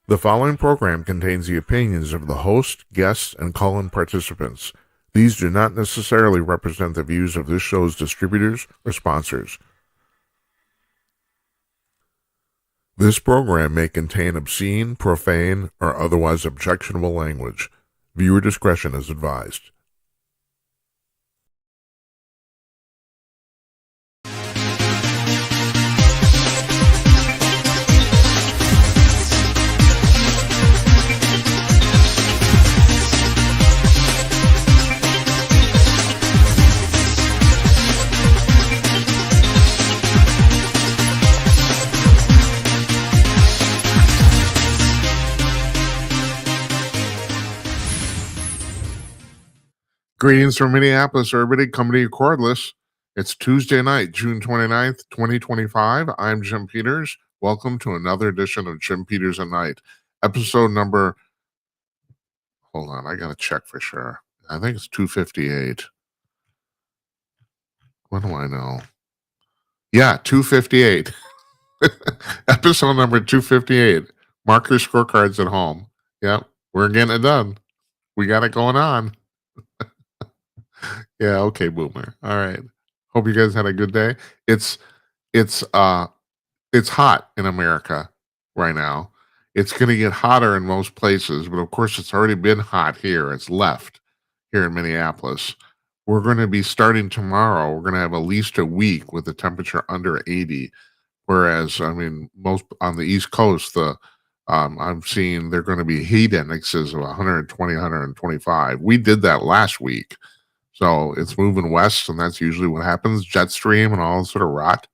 The following program contains the opinions of the host, guests, and call-in participants. These do not necessarily represent the views of this show's distributors or sponsors. This program may contain obscene, profane, or otherwise objectionable language. Viewer discretion is advised. Greetings from Minneapolis, everybody. Coming to you cordless. It's Tuesday night, June 29th, 2025. I'm Jim Peters. Welcome to another edition of Jim Peters at Night. Episode number, hold on, I got to check for sure. I think it's 258. What do I know? Yeah, 258. Episode number 258. Mark your scorecards at home. Yep, we're getting it done. We got it going on. Yeah, okay, boomer. All right. Hope you guys had a good day. It's hot in America right now. It's going to get hotter in most places, but of course it's already been hot here. It's left here in Minneapolis. We're going to be starting tomorrow. We're going to have at least a week with the temperature under 80. Whereas, I mean, most on the East Coast, I'm seeing they're going to be heat indexes of 120, 125. We did that last week. So it's moving west, and that's usually what happens. Jet stream and all sort of rot.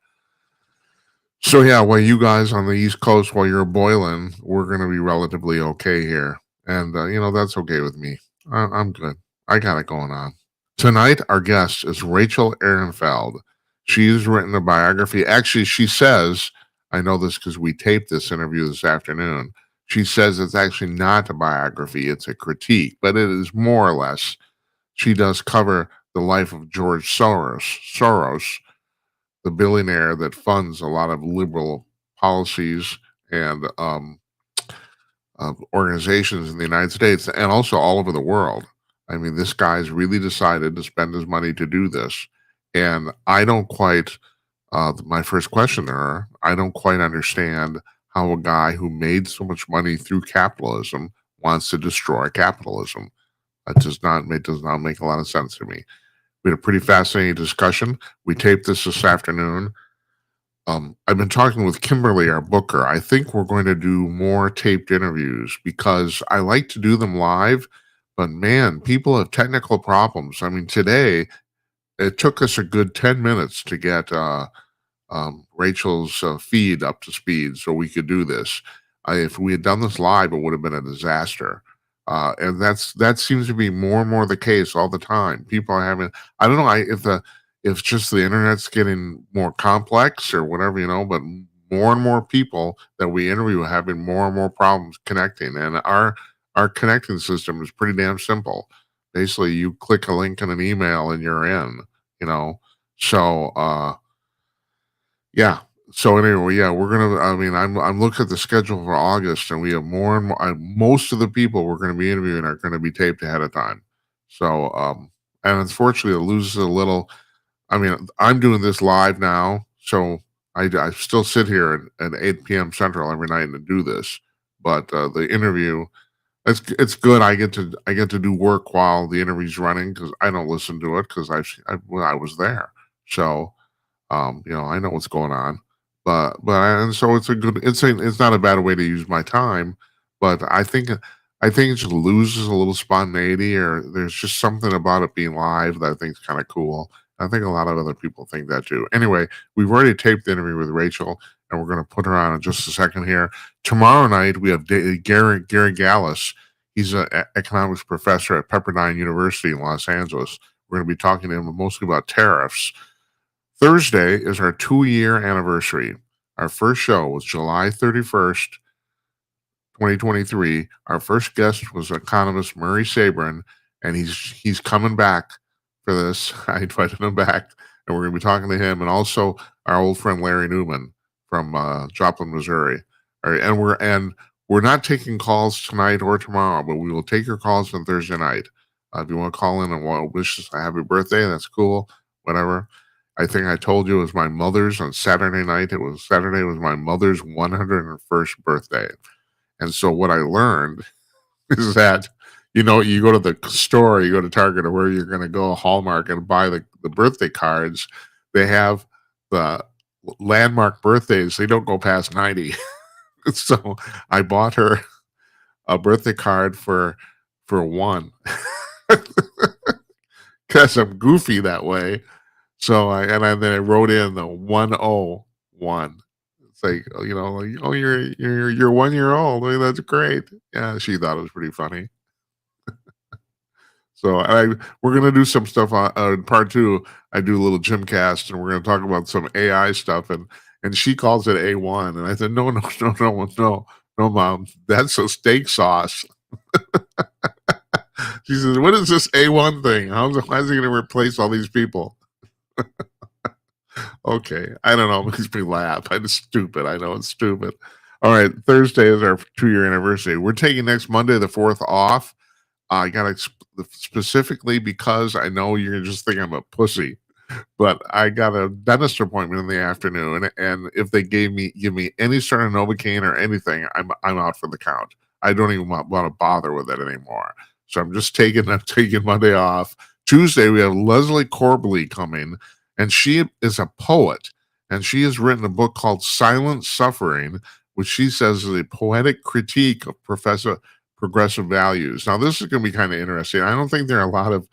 So yeah, while you guys on the East Coast, while you're boiling, we're going to be relatively okay here. And, that's okay with me. I'm good. I got it going on. Tonight, our guest is Rachel Ehrenfeld. She's written a biography. Actually, she says, I know this because we taped this interview this afternoon. She says it's actually not a biography. It's a critique, but it is more or less. She does cover the life of George Soros, the billionaire that funds a lot of liberal policies and organizations in the United States and also all over the world. I mean, this guy's really decided to spend his money to do this. And I don't quite, my first question to her, I don't quite understand how a guy who made so much money through capitalism wants to destroy capitalism. It does not make a lot of sense to me. We had a pretty fascinating discussion. We taped this afternoon. I've been talking with Kimberly, our booker. I think we're going to do more taped interviews because I like to do them live. But man, people have technical problems. I mean, today it took us a good 10 minutes to get Rachel's feed up to speed so we could do this. If we had done this live, it would have been a disaster. And that seems to be more and more the case all the time. People are having, I don't know if just the internet's getting more complex or whatever, but more and more people that we interview are having more and more problems connecting. And our connecting system is pretty damn simple. Basically, you click a link in an email and you're in, So yeah. So anyway, yeah, I'm looking at the schedule for August, and we have more and more. Most of the people we're going to be interviewing are going to be taped ahead of time. So, and unfortunately, it loses a little. I mean, I'm doing this live now, so I still sit here at 8 p.m. Central every night and do this. But the interview, it's good. I get to do work while the interview's running because I don't listen to it because I was there. So, I know what's going on. And so it's not a bad way to use my time, but I think it just loses a little spontaneity, or there's just something about it being live that I think is kind of cool. I think a lot of other people think that too. Anyway, we've already taped the interview with Rachel, and we're going to put her on in just a second here. Tomorrow night we have Gary Gallus. He's an economics professor at Pepperdine University in Los Angeles. We're going to be talking to him mostly about tariffs. Thursday is our 2-year anniversary. Our first show was July 31st, 2023. Our first guest was economist Murray Sabrin, and he's coming back for this. I invited him back, and we're going to be talking to him and also our old friend Larry Newman from Joplin, Missouri. All right, and we're we're not taking calls tonight or tomorrow, but we will take your calls on Thursday night. If you want to call in and want to wish us a happy birthday, that's cool. Whatever. I think I told you it was my mother's on Saturday night. Saturday was my mother's 101st birthday. And so what I learned is that, you go to the store, you go to Target or where you're going to go, Hallmark, and buy the birthday cards. They have the landmark birthdays. They don't go past 90. So I bought her a birthday card for one because I'm goofy that way. So then I wrote in the 101. It's like, you're 1 year old. That's great. Yeah, she thought it was pretty funny. So we're gonna do some stuff on part 2. I do a little Gymcast, and we're gonna talk about some AI stuff, and she calls it A1, and I said, no, Mom, that's a steak sauce. She says, what is this A1 thing? Why is it gonna replace all these people? Okay, I don't know. It makes me laugh. It's stupid. I know it's stupid. All right, Thursday is our 2-year anniversary. We're taking next Monday, the 4th, off. I got specifically because I know you're just thinking I'm a pussy, but I got a dentist appointment in the afternoon, and if they give me any sort of Novocaine or anything, I'm out for the count. I don't even want to bother with it anymore. So I'm taking Monday off. Tuesday we have Leslie Corbley coming, and she is a poet, and she has written a book called Silent Suffering, which she says is a poetic critique of progressive values. Now, this is going to be kind of interesting. I don't think there are a lot of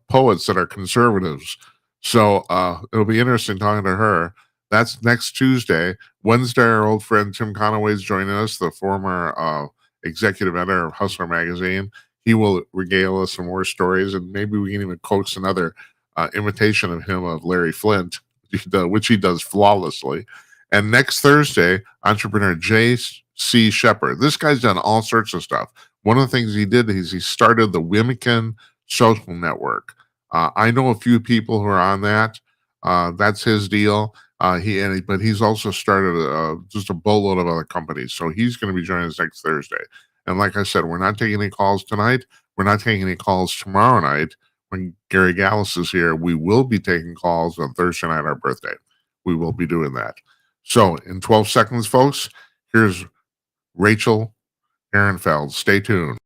poets that are conservatives, so it'll be interesting talking to her. That's next Tuesday. Wednesday, our old friend Tim Conaway is joining us, the former executive editor of Hustler magazine. He will regale us some more stories, and maybe we can even coax another imitation of him of Larry Flint, which he does flawlessly. And next Thursday, entrepreneur J.C. Shepard. This guy's done all sorts of stuff. One of the things he did is he started the Wimkin Social Network. I know a few people who are on that. That's his deal. But he's also started just a boatload of other companies. So he's going to be joining us next Thursday. And like I said, we're not taking any calls tonight. We're not taking any calls tomorrow night. When Gary Gallus is here, we will be taking calls on Thursday night, our birthday. We will be doing that. So in 12 seconds, folks, here's Rachel Ehrenfeld. Stay tuned.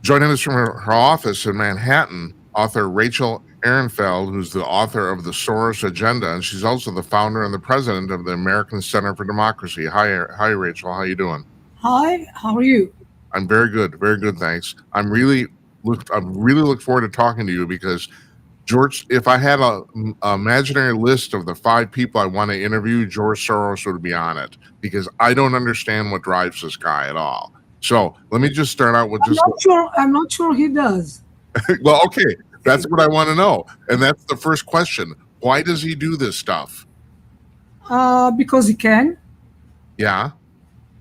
Joining us from her office in Manhattan, author Rachel Ehrenfeld, who's the author of the Soros Agenda, and she's also the founder and the president of the American Center for Democracy. Hi, Rachel. How you doing? Hi. How are you? I'm very good, thanks. I'm really look forward to talking to you because George, if I had a imaginary list of the 5 people I want to interview, George Soros would be on it because I don't understand what drives this guy at all. So let me just start out with I'm not sure he does. Well, okay, that's what I want to know, and that's the first question. Why does he do this stuff? Because he can. Yeah,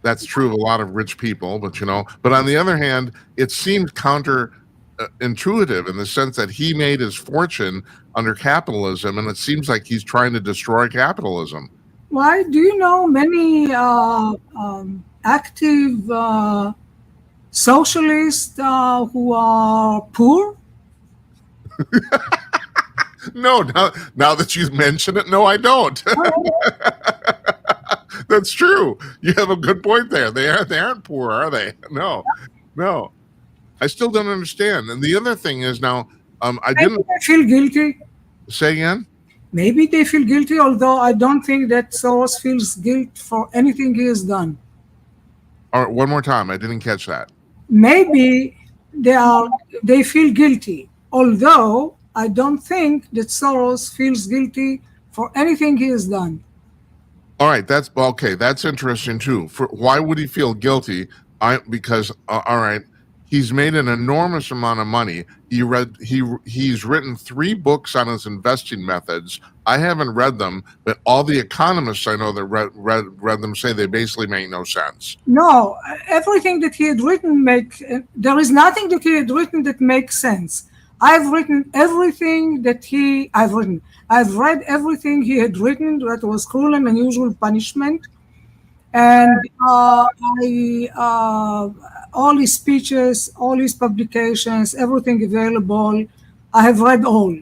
that's true of a lot of rich people, but on the other hand, it seems counterintuitive in the sense that he made his fortune under capitalism, and it seems like he's trying to destroy capitalism. Why? Do you know many active socialists who are poor? No, now that you mention it, no, I don't. That's true. You have a good point there. They aren't poor, are they? No. I still don't understand. And the other thing is now, Maybe they feel guilty. Say again? Maybe they feel guilty, although I don't think that Soros feels guilt for anything he has done. All right, one more time. I didn't catch that. Maybe they feel guilty, although I don't think that Soros feels guilty for anything he has done. All right, that's okay. That's interesting too. Why would he feel guilty? Because all right, He's made an enormous amount of money. He's written 3 books on his investing methods. I haven't read them, but all the economists I know that read them say they basically make no sense. No, everything that he had written there is nothing that he had written that makes sense. I've written everything that I've read everything he had written that was Cruel and Unusual Punishment. And all his speeches, all his publications, everything available, I have read all.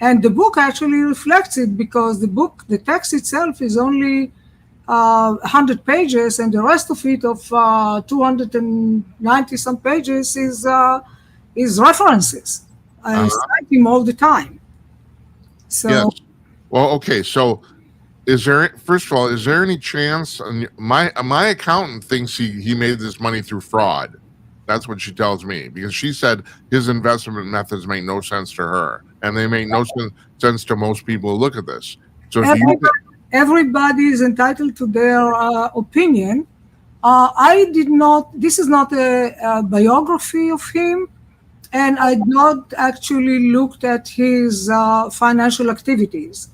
And the book actually reflects it, because the text itself is only 100 pages, and the rest of it, of 290 some pages, is references. I cite him all the time. So, yes. Well, okay. So, first of all, is there any chance? My accountant thinks he made this money through fraud. That's what she tells me, because she said his investment methods make no sense to her, and they make no sense to most people who look at this. So everybody is entitled to their opinion. This is not a biography of him, and I not actually looked at his financial activities.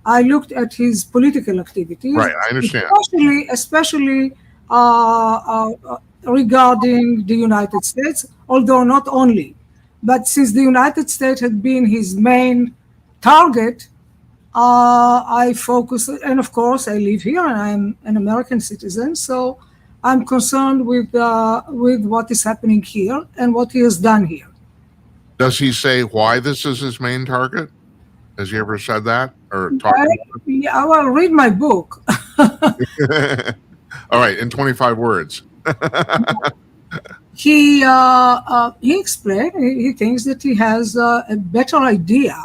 I looked at his political activities. Right, I understand. Especially regarding the United States, although not only. But since the United States had been his main target, I focus, and of course I live here and I'm an American citizen, so I'm concerned with what is happening here and what he has done here. Does he say why this is his main target? Has he ever said that or talked about it? Yeah, well, read my book. All right, in 25 words. He explained, he thinks that he has a better idea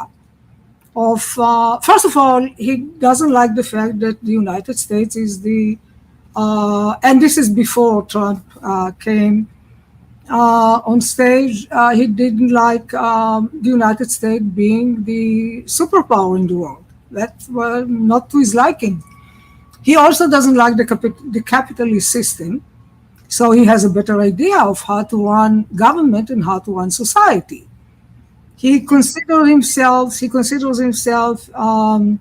of, first of all, he doesn't like the fact that the United States is and this is before Trump came on stage, he didn't like the United States being the superpower in the world. That's not to his liking. He also doesn't like the capitalist system, so he has a better idea of how to run government and how to run society. He considers himself an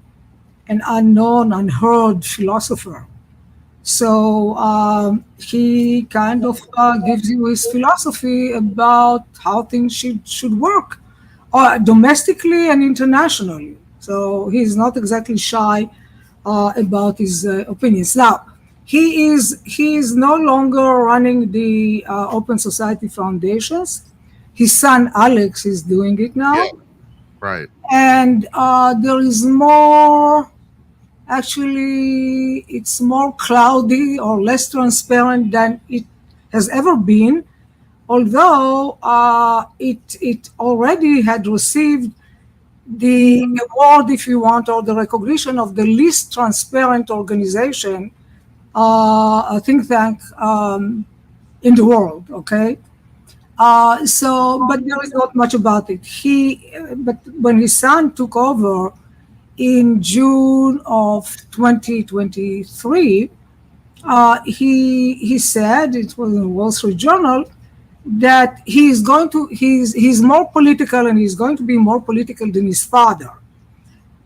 unknown, unheard philosopher. So he kind of gives you his philosophy about how things should work, domestically and internationally. So he's not exactly shy about his opinions. Now, he is no longer running the Open Society Foundations. His son Alex is doing it now. Yeah, right. And there is more. Actually, it's more cloudy or less transparent than it has ever been, although it already had received the award, if you want, or the recognition of the least transparent organization, a think tank in the world, okay? But there is not much about it. But when his son took over, in June of 2023, he said, it was in the Wall Street Journal, that he's more political, and he's going to be more political than his father.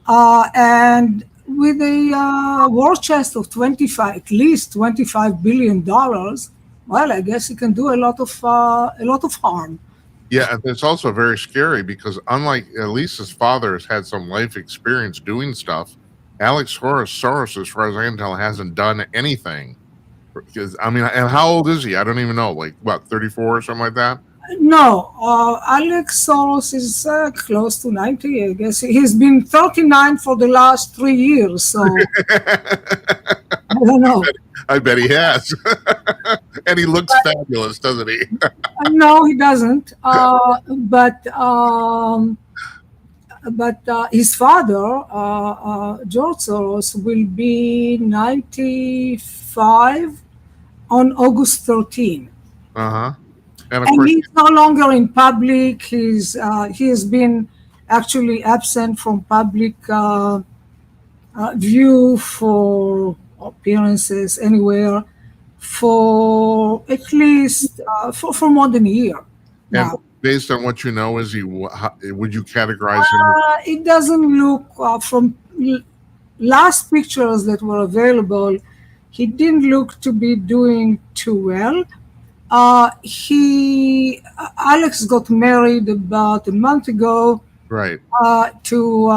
And with a war chest of at least $25 billion, well, I guess he can do a lot of harm. Yeah, and it's also very scary because unlike at least his father has had some life experience doing stuff, Alex Soros, as far as I can tell, hasn't done anything. Because I mean, and how old is he? I don't even know. Like what, 34 or something like that? No, Alex Soros is close to 90. I guess he's been 39 for the last 3 years. So I don't know. I bet he has. And he looks fabulous, doesn't he? No, he doesn't. But his father, George Soros, will be 95 on August 13. Uh-huh. And he's no longer in public. He has been actually absent from public view for appearances anywhere for at least for more than a year. And No. based on what you know, would you categorize him? It doesn't look from last pictures that were available. He didn't look to be doing too well. Alex got married about a month ago Right. to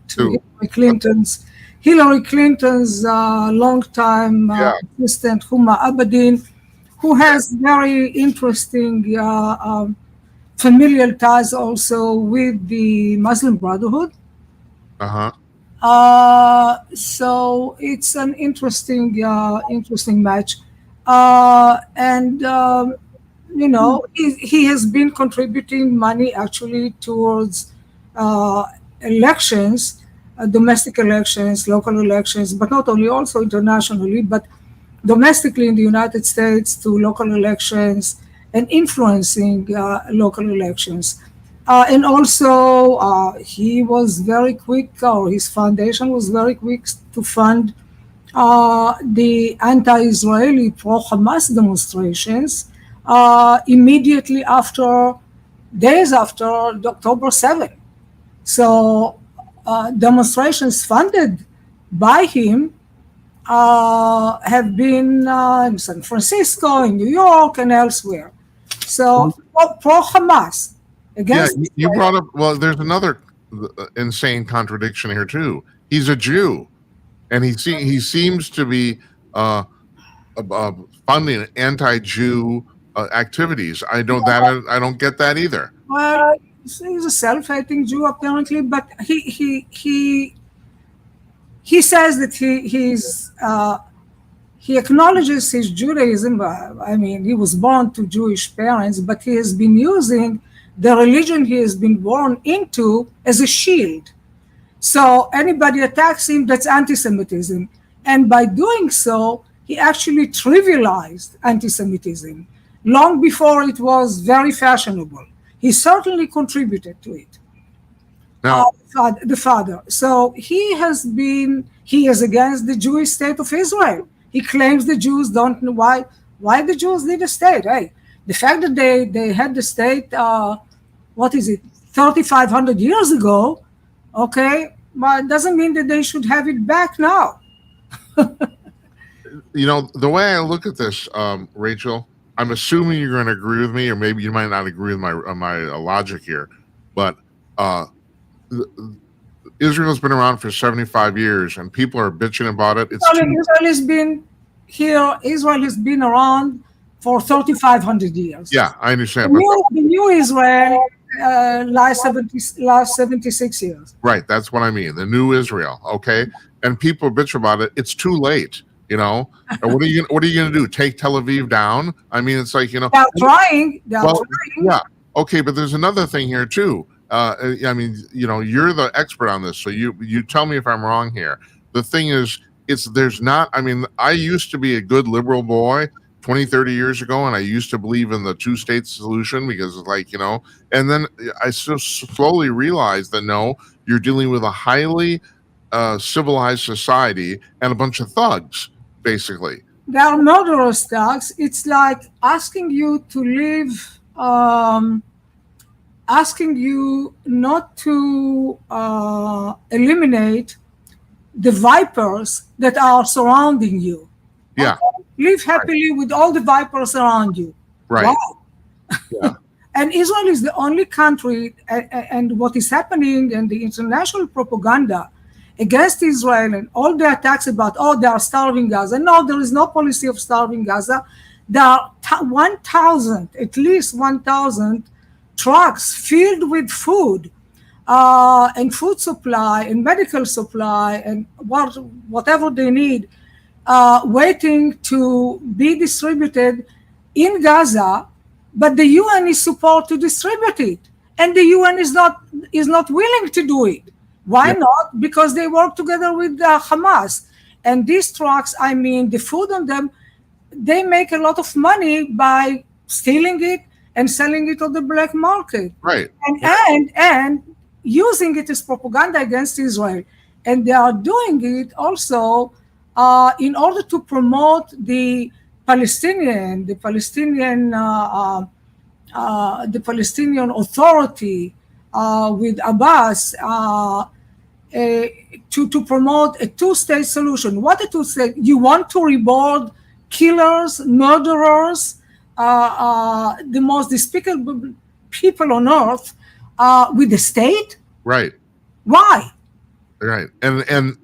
to Who? Hillary Clinton's longtime Yeah. assistant Huma Abedin, who has very interesting familial ties also with the Muslim Brotherhood. Uh-huh. So it's an interesting match, and he has been contributing money actually towards elections, domestic elections, local elections, but not only, also internationally, but domestically in the United States to local elections and influencing local elections. And also, he was very quick, or his foundation was very quick to fund the anti-Israeli pro-Hamas demonstrations immediately after, days after October 7. So demonstrations funded by him have been in San Francisco, in New York, and elsewhere. So pro-Hamas. Yeah, you brought up, well, there's another insane contradiction here too. He's a Jew, and he seems to be funding anti-Jew activities. I don't get that either. Well, he's a self-hating Jew apparently, but he says that he acknowledges his Judaism. I mean, he was born to Jewish parents, but he has been using the religion he has been born into as a shield. So anybody attacks him, that's anti-Semitism. And by doing so, he actually trivialized anti-Semitism long before it was very fashionable. He certainly contributed to it. Now, The father. So he is against the Jewish state of Israel. He claims the Jews don't know why the Jews need a state. Hey, the fact that they had the state, 3,500 years ago, okay, but it doesn't mean that they should have it back now. The way I look at this, Rachel, I'm assuming you're going to agree with me, or maybe you might not agree with my logic here, but Israel's been around for 75 years, and people are bitching about it. Israel has been here. Israel has been around for 3,500 years. Yeah, I understand. The new Israel last 76 years. Right, that's what I mean. The new Israel, okay? And people bitch about it. It's too late, And what are you going to do? Take Tel Aviv down? I mean, it's like, They're trying. Yeah. Okay, but there's another thing here too. I mean, you're the expert on this, so you tell me if I'm wrong here. The thing is, I used to be a good liberal boy 20, 30 years ago, and I used to believe in the two-state solution because it's and then I slowly realized that no, you're dealing with a highly civilized society and a bunch of thugs, basically. They are murderous thugs. It's like asking you to live, asking you not to eliminate the vipers that are surrounding you. Yeah. Okay? Live happily with all the vipers around you. Right. Wow. Yeah. And Israel is the only country, and what is happening and the international propaganda against Israel and all the attacks about, they are starving Gaza. No, there is no policy of starving Gaza. There are at least 1,000 trucks filled with food and food supply and medical supply and whatever they need, waiting to be distributed in Gaza, but the UN is supposed to distribute it, and the UN is not willing to do it. Why not? Because they work together with Hamas, and these trucks, I mean, the food on them, they make a lot of money by stealing it and selling it on the black market, right? And using it as propaganda against Israel, and they are doing it also in order to promote the the Palestinian Authority with Abbas to promote a two-state solution. What a two-state? You want to reward killers, murderers, the most despicable people on earth with the state? Right. Why? Right. And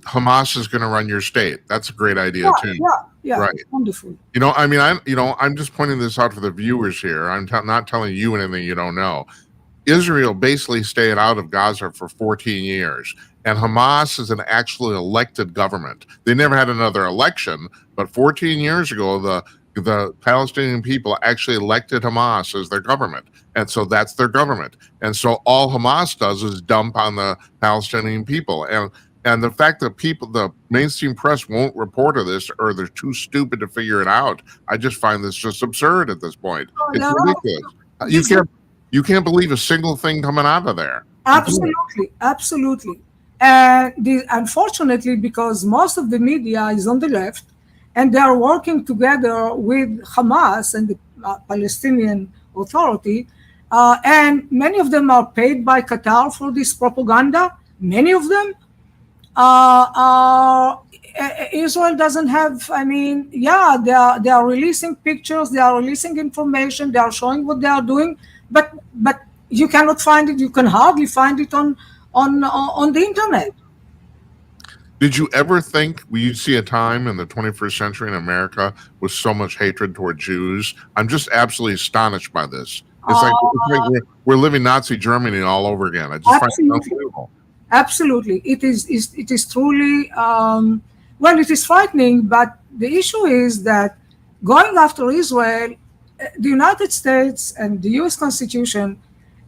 Hamas is going to run your state. That's a great idea too. Yeah. Right. Wonderful. I'm just pointing this out for the viewers here. I'm not telling you anything you don't know. Israel basically stayed out of Gaza for 14 years, and Hamas is an actually elected government. They never had another election, but 14 years ago, the Palestinian people actually elected Hamas as their government, and so that's their government. And so all Hamas does is dump on the Palestinian people, and the fact that the mainstream press won't report of this, or they're too stupid to figure it out, I just find this just absurd at this point. It's ridiculous. You can't believe a single thing coming out of there. Absolutely. And unfortunately, because most of the media is on the left, and they are working together with Hamas and the Palestinian Authority, and many of them are paid by Qatar for this propaganda. Many of them. Israel doesn't have. They are releasing pictures, they are releasing information, they are showing what they are doing, but you cannot find it. You can hardly find it on the internet. Did you ever think we'd see a time in the 21st century in America with so much hatred toward Jews? I'm just absolutely astonished by this. It's like we're living Nazi Germany all over again. I just find it unbelievable. Absolutely. It is truly, it is frightening, but the issue is that going after Israel, the United States and the US Constitution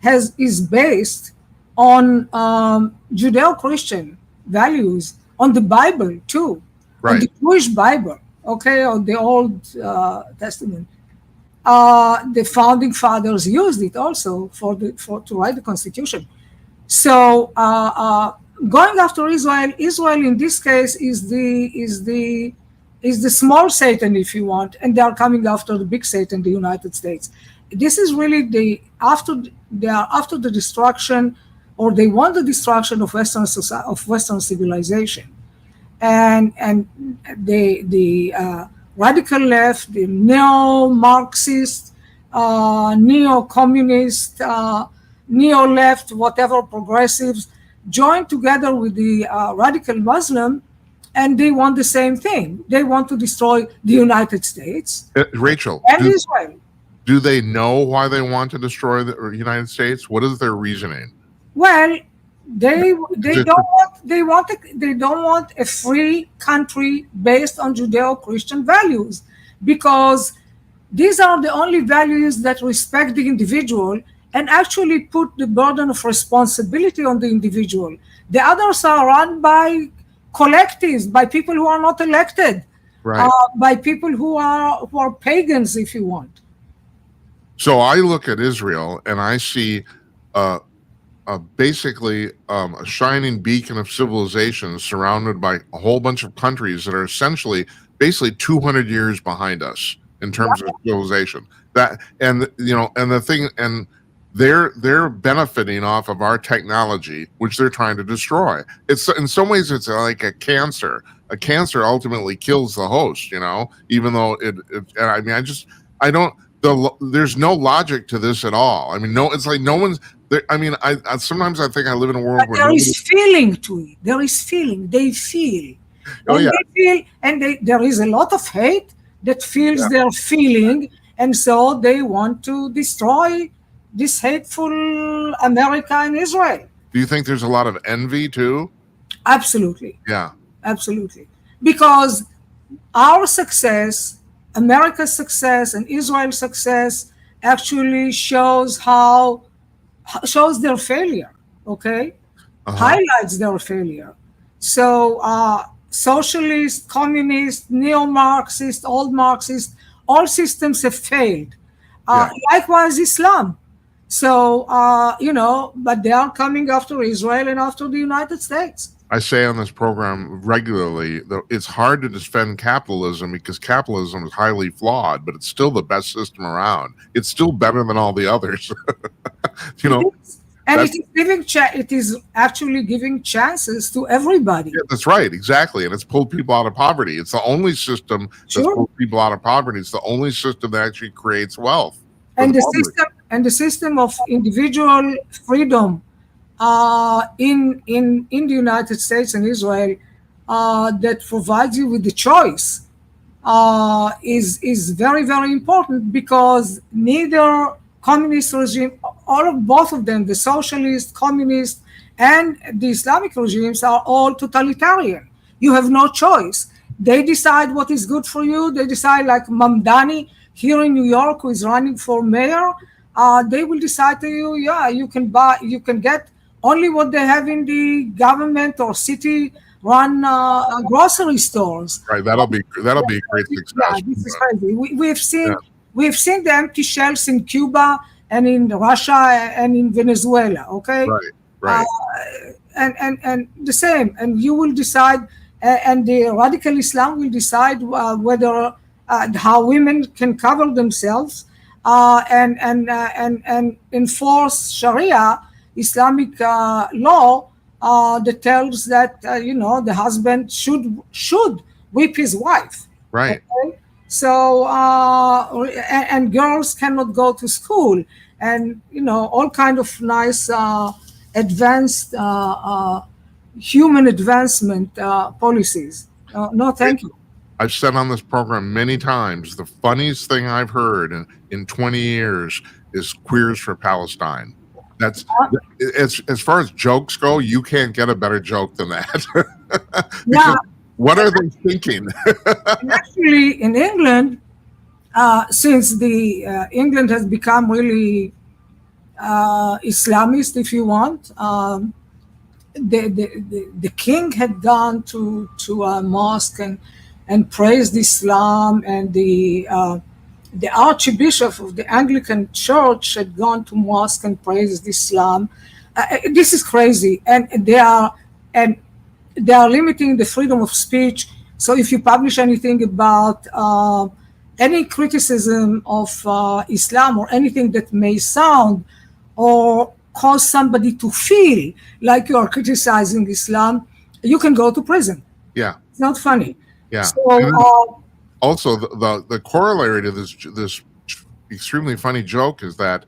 is based on Judeo-Christian values, on the Bible too, on the Jewish Bible, on the Old Testament. The founding fathers used it also to write the Constitution. So going after Israel in this case is the small Satan, if you want, and they are coming after the big Satan, the United States. This is really after the destruction, or they want the destruction of Western society, of Western civilization, and the radical left, the neo-Marxist, neo-communist, neo-left, whatever progressives, join together with the radical Muslim, and they want the same thing. They want to destroy the United States, Rachel, and Israel. Do they know why they want to destroy the United States? What is their reasoning? Well, they don't want a free country based on Judeo-Christian values, because these are the only values that respect the individual and actually put the burden of responsibility on the individual. The others are run by collectives, by people who are not elected, by people who are pagans, if you want. So I look at Israel and I see basically a shining beacon of civilization surrounded by a whole bunch of countries that are basically 200 years behind us in terms of civilization. They're benefiting off of our technology, which they're trying to destroy. It's in some ways it's like a cancer. A cancer ultimately kills the host, even though there's no logic to this at all. I mean, it's like no one's there. I mean, sometimes I think I live in a world where there is feeling to it. There is feeling. They feel. They feel, and there is a lot of hate that feels their feeling, and so they want to destroy this hateful America and Israel. Do you think there's a lot of envy too? Absolutely. Yeah. Absolutely. Because our success, America's success and Israel's success actually shows their failure, highlights their failure. So socialist, communist, neo-Marxist, old Marxist, all systems have failed. Likewise, Islam. So, but they are coming after Israel and after the United States. I say on this program regularly, though, it's hard to defend capitalism because capitalism is highly flawed, but it's still the best system around. It's still better than all the others. You know, And that's, it is actually giving chances to everybody. yeah, that's right, exactly. And it's pulled people out of poverty. It's the only system that's Sure. pulled people out of poverty. It's the only system that actually creates wealth. for And the the public. system of individual freedom in the United States and Israel that provides you with the choice is very, very important, because neither communist regime, both of them, the socialist, communist, and the Islamic regimes, are all totalitarian. You have no choice. They decide what is good for you. They decide, like Mamdani here in New York, who is running for mayor. They will decide to you, yeah, you can get only what they have in the government or city-run grocery stores. Right, that'll be a great success. Yeah, this is crazy. We've seen the empty shells in Cuba and in Russia and in Venezuela. Okay, Right. And the same. And you will decide, and the radical Islam will decide whether how women can cover themselves and enforce Sharia, Islamic law that tells that the husband should whip his wife. Right. Okay? So and girls cannot go to school, and all kind of nice advanced human advancement policies. No, thank you. I've said on this program many times, the funniest thing I've heard in 20 years is Queers for Palestine. That's as far as jokes go, you can't get a better joke than that. Yeah. What are they thinking? And actually, in England, since the England has become really Islamist, if you want, the king had gone to a mosque and praised Islam, and the Archbishop of the Anglican Church had gone to mosque and praised Islam. This is crazy, and they are limiting the freedom of speech. So if you publish anything about any criticism of Islam or anything that may sound or cause somebody to feel like you are criticizing Islam, you can go to prison. Yeah, it's not funny. Yeah. So also, the corollary to this extremely funny joke is that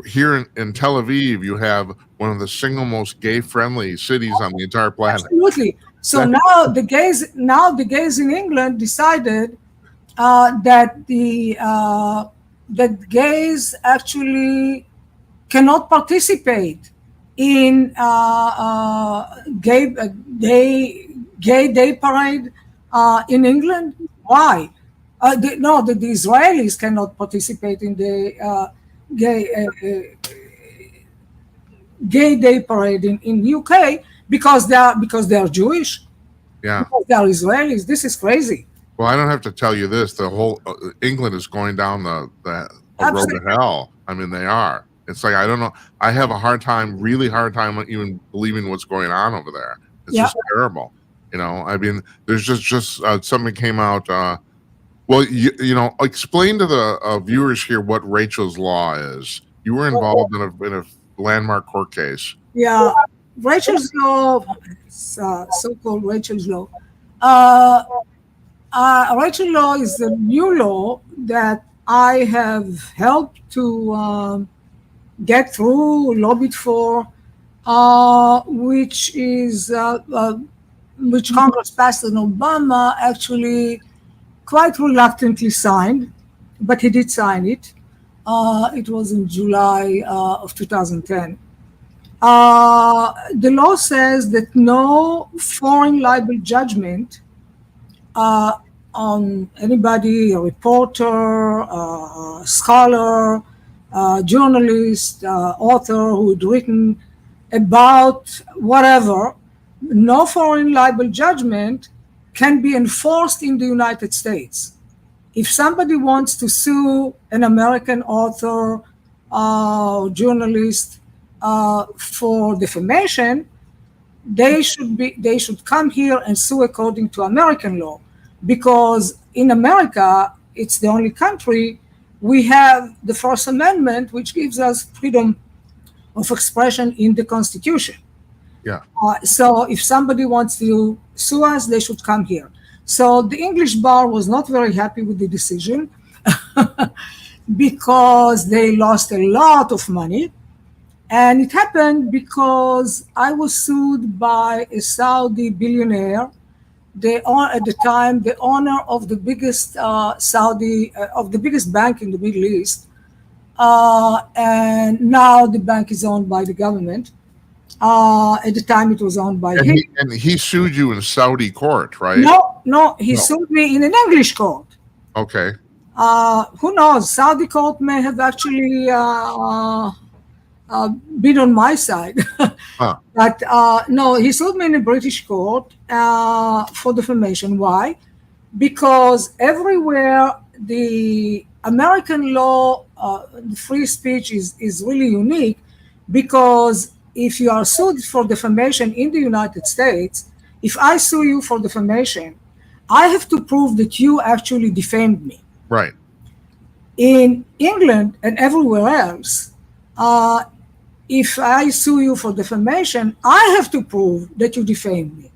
here in Tel Aviv, you have one of the single most gay-friendly cities on the entire planet. Absolutely. So now the gays in England decided that that gays actually cannot participate in gay day parade in England. Why? The Israelis cannot participate in the gay day parade in UK because they are Jewish. Yeah, because they are Israelis. This is crazy. Well, I don't have to tell you this. The whole England is going down the road to hell. I mean, they are. It's like, I don't know. I have a really hard time even believing what's going on over there. It's just terrible. I mean, there's just something came out. Well, explain to the viewers here what Rachel's Law is. You were involved in a landmark court case. Yeah, Rachel's Law, so-called Rachel's Law. Rachel's Law is a new law that I have helped to get through, lobbied for, which Congress passed, and Obama actually quite reluctantly signed, but he did sign it. It was in July of 2010. The law says that no foreign libel judgment on anybody, a reporter, scholar, journalist, author who had written about whatever, no foreign libel judgment can be enforced in the United States. If somebody wants to sue an American author or journalist for defamation, they should come here and sue according to American law, because in America, it's the only country we have the First Amendment, which gives us freedom of expression in the Constitution. Yeah. So if somebody wants to sue us, they should come here. So the English bar was not very happy with the decision because they lost a lot of money. And it happened because I was sued by a Saudi billionaire, at the time the owner of the biggest of the biggest bank in the Middle East, and now the bank is owned by the government. At the time, it was owned by him. And he sued you in Saudi court, right? No, he sued me in an English court. Okay. Who knows? Saudi court may have actually been on my side. Huh. But no, he sued me in a British court for defamation. Why? Because everywhere the American law, the free speech is really unique, because if you are sued for defamation in the United States, if I sue you for defamation, I have to prove that you actually defamed me. Right. In England and everywhere else, if I sue you for defamation, I have to prove that you defamed me.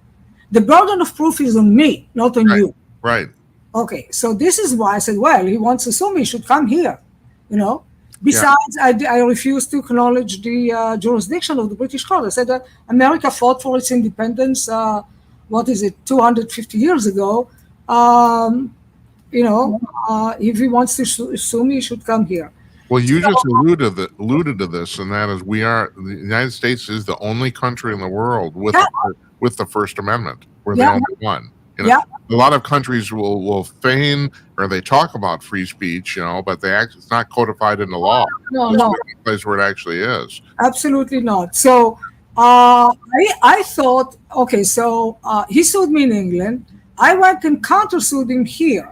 The burden of proof is on me, not on you. Right. Okay, so this is why I said, well, he wants to sue me, he should come here, Besides, I refuse to acknowledge the jurisdiction of the British court. I said that America fought for its independence, 250 years ago. If he wants to sue me, he should come here. Well, you just alluded to this, and that is the United States is the only country in the world with the First Amendment. We're the only one. A lot of countries will feign or they talk about free speech, but it's not codified in the law. No. The place where it actually is. Absolutely not. So I thought, okay, so he sued me in England. I went and countersued him here,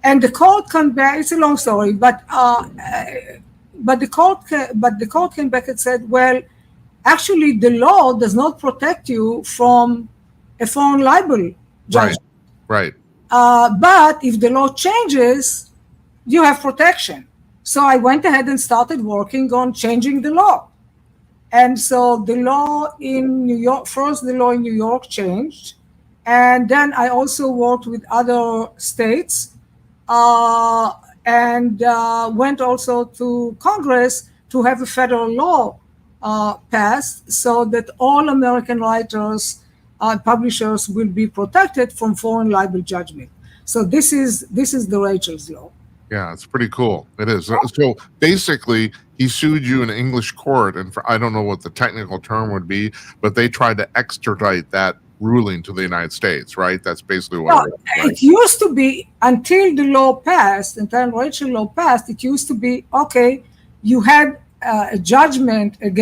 and the court came back. It's a long story, but the court came back and said, well, actually, the law does not protect you from a foreign libel judgment. Right. But if the law changes, you have protection. So I went ahead and started working on changing the law. And so the law in New York, first the law in New York changed. And then I also worked with other states and went also to Congress to have a federal law passed so that all American writers, publishers will be protected from foreign libel judgment. So this is the Rachel's law. Yeah, it's pretty cool. It is. So basically, he sued you in English court, and I don't know what the technical term would be, but they tried to extradite that ruling to the United States, right? That's basically what it used to be until the law passed, until Rachel law passed. It used to be, okay, you had a judgment in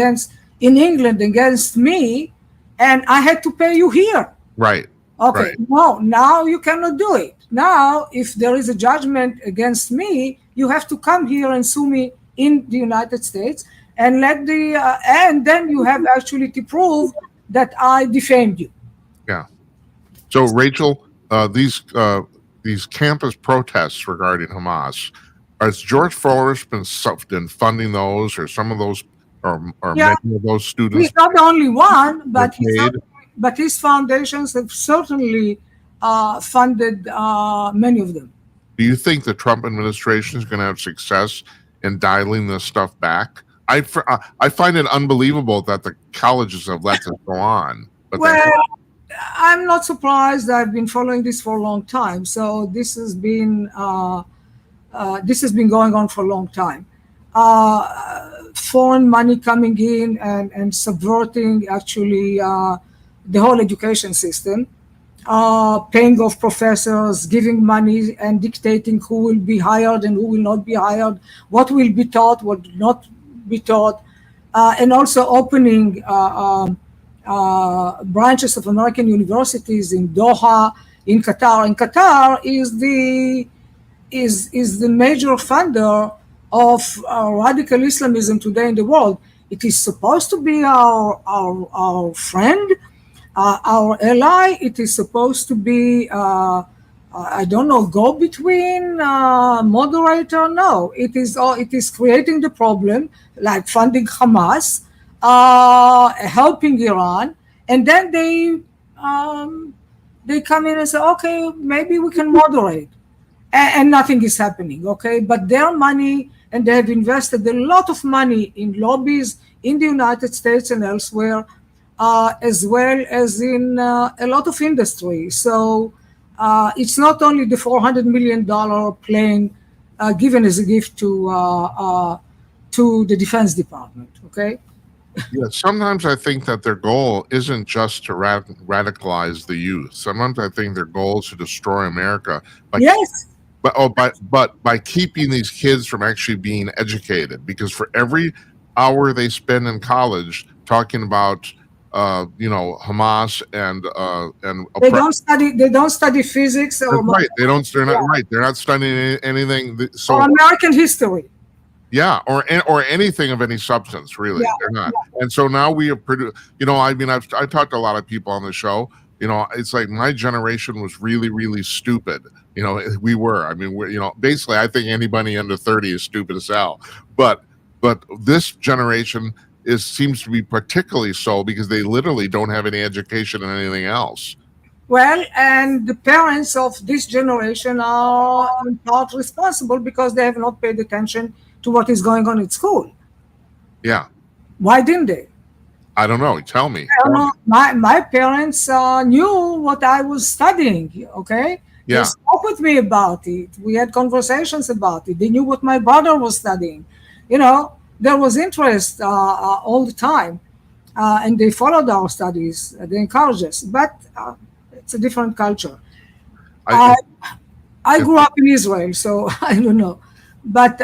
England against me, and I had to pay you here. Right. Okay. Right. No, now you cannot do it. Now, if there is a judgment against me, you have to come here and sue me in the United States, and and then you have actually to prove that I defamed you. Yeah. So, Rachel, these campus protests regarding Hamas, has George Soros been funding those, or some of those, or many of those students? He's not the only one, but his foundations have certainly funded many of them. Do you think the Trump administration is going to have success in dialing this stuff back? I find it unbelievable that the colleges have let this go on. But I'm not surprised. I've been following this for a long time. So this has been going on for a long time. Foreign money coming in and subverting actually the whole education system, paying off professors, giving money and dictating who will be hired and who will not be hired, what will be taught, what will not be taught, and also opening branches of American universities in Doha, in Qatar. And Qatar is the major funder of radical Islamism today in the world. It is supposed to be our friend, our ally. It is supposed to be, I don't know, go between, moderator. No, it is creating the problem, like funding Hamas, helping Iran, and then they come in and say, okay, maybe we can moderate, and nothing is happening. Okay, but their money, and they have invested a lot of money in lobbies in the United States and elsewhere, as well as in a lot of industry. So it's not only the $400 million plane given as a gift to the Defense Department. Okay. Yeah, sometimes I think that their goal isn't just to radicalize the youth. Sometimes I think their goal is to destroy America. Yes. But by keeping these kids from actually being educated, because for every hour they spend in college talking about Hamas and they don't study physics or right. They're not right. They're not studying anything. So or American history. Yeah, or anything of any substance, really. They're not. And so now we have produced, I mean, I talked to a lot of people on the show. It's like my generation was really, really stupid. We were. I mean, basically, I think anybody under 30 is stupid as hell. But this generation seems to be particularly so because they literally don't have any education in anything else. Well, and the parents of this generation are in part responsible because they have not paid attention to what is going on at school. Yeah. Why didn't they? I don't know. Tell me. I don't know. My parents knew what I was studying, okay? Yeah. They spoke with me about it. We had conversations about it. They knew what my brother was studying. There was interest all the time. And they followed our studies. They encouraged us. But it's a different culture. I grew up in Israel, so I don't know. But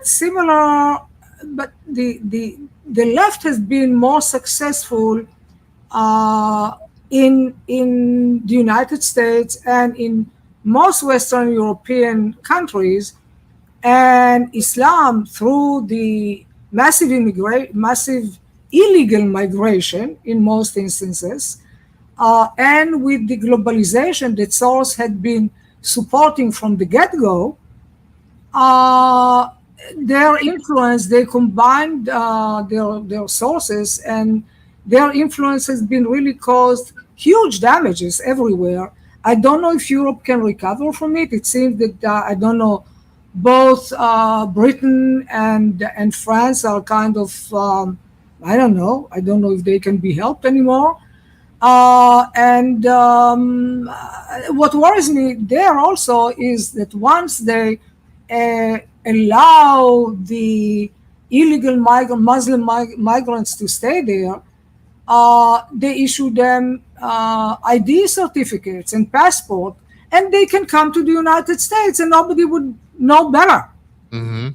similar. But the left has been more successful in the United States and in most Western European countries, and Islam through the massive illegal migration in most instances, and with the globalization that Soros had been supporting from the get-go. Their influence, they combined their sources, and their influence has been really caused huge damages everywhere. I don't know if Europe can recover from it. It seems that, I don't know, both Britain and France are kind of, I don't know if they can be helped anymore. And what worries me there also is that once they allow the illegal Muslim migrants to stay there, they issue them ID certificates and passport, and they can come to the United States and nobody would know better. Mm-hmm.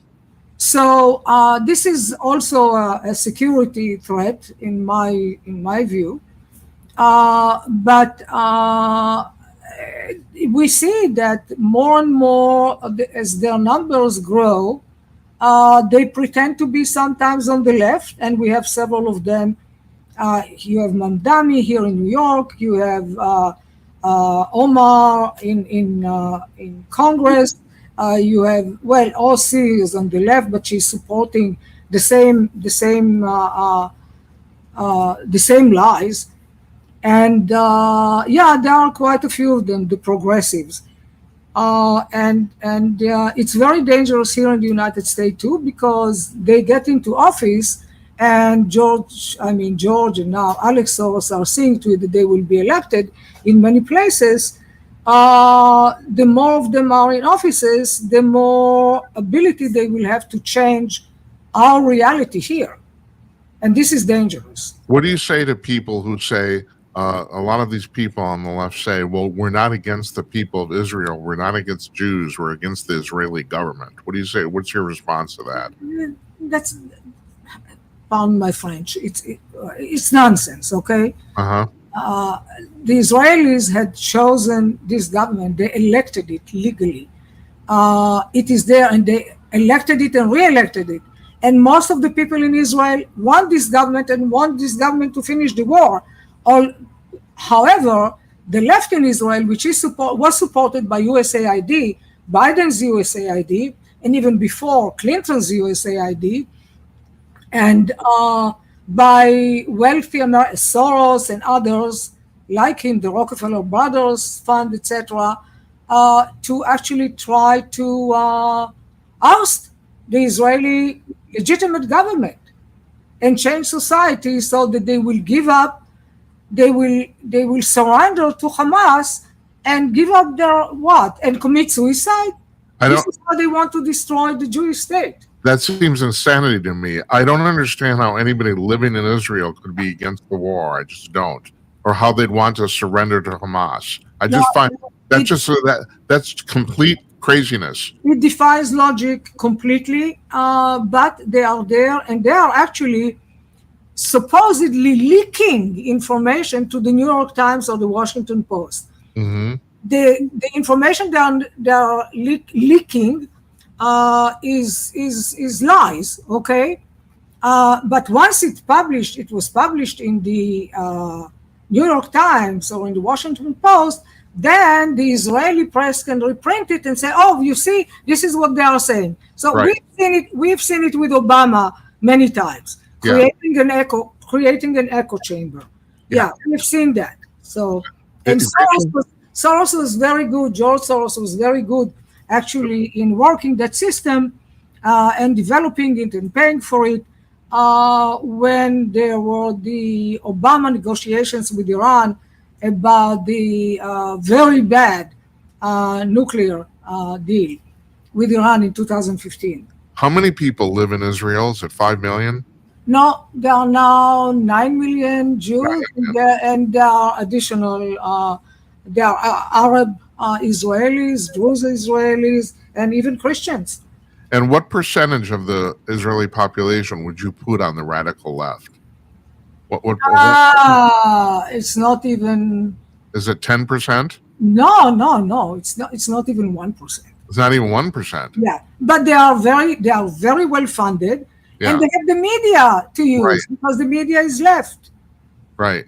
So this is also a security threat in my view. But we see that more and more as their numbers grow, they pretend to be sometimes on the left, and we have several of them. You have Mamdani here in New York. You have Omar in Congress. You have Ossi is on the left, but she's supporting the same lies. And there are quite a few of them, the progressives, and it's very dangerous here in the United States too, because they get into office, and George and now Alex Soros are seeing to it that they will be elected in many places. The more of them are in offices, the more ability they will have to change our reality here, and this is dangerous. What do you say to people who say, a lot of these people on the left say, well, we're not against the people of Israel. We're not against Jews. We're against the Israeli government. What do you say? What's your response to that? That's, pardon my French, it's nonsense, okay? Uh-huh. The Israelis had chosen this government. They elected it legally. It is there, and they elected it and re-elected it. and most of the people in Israel want this government and want this government to finish the war. However, the left in Israel, which was supported by USAID, Biden's USAID, and even before Clinton's USAID, and by wealthy Soros and others like him, the Rockefeller Brothers Fund, etc., to actually try to oust the Israeli legitimate government and change society so that they will give up, they will surrender to Hamas and give up their what and commit suicide. I This don't. is how they want to destroy the Jewish state. That seems insanity to me. I don't understand how anybody living in Israel could be against the war. I just don't, or how they'd want to surrender to Hamas. I Now, just find that it, that's complete craziness. it defies logic completely, but they are there and they are actually supposedly leaking information to the New York Times or the Washington Post. Hmm. The information they are leaking is lies, okay? But once it was published in the New York Times or in the Washington Post, then the Israeli press can reprint it and say, "Oh, you see, this is what they are saying." So Right. We've seen it with Obama many times, Yeah. creating an echo chamber. Yeah. Yeah, we've seen that. So, It- and Soros was very good. George Soros was very good, actually, in working that system and developing it and paying for it when there were the Obama negotiations with Iran about the very bad nuclear deal with Iran in 2015. How many people live in Israel? Is it 5 million? No, there are now 9 million Jews, and there are additional, there are Arab Israelis, Druze Israelis, and even Christians. And what percentage of the Israeli population would you put on the radical left? What It's not even. is it? 10%? No. It's not even 1%. It's not even 1%. Yeah, but they are very well funded, Yeah. and they have the media to use Right. because the media is left. Right.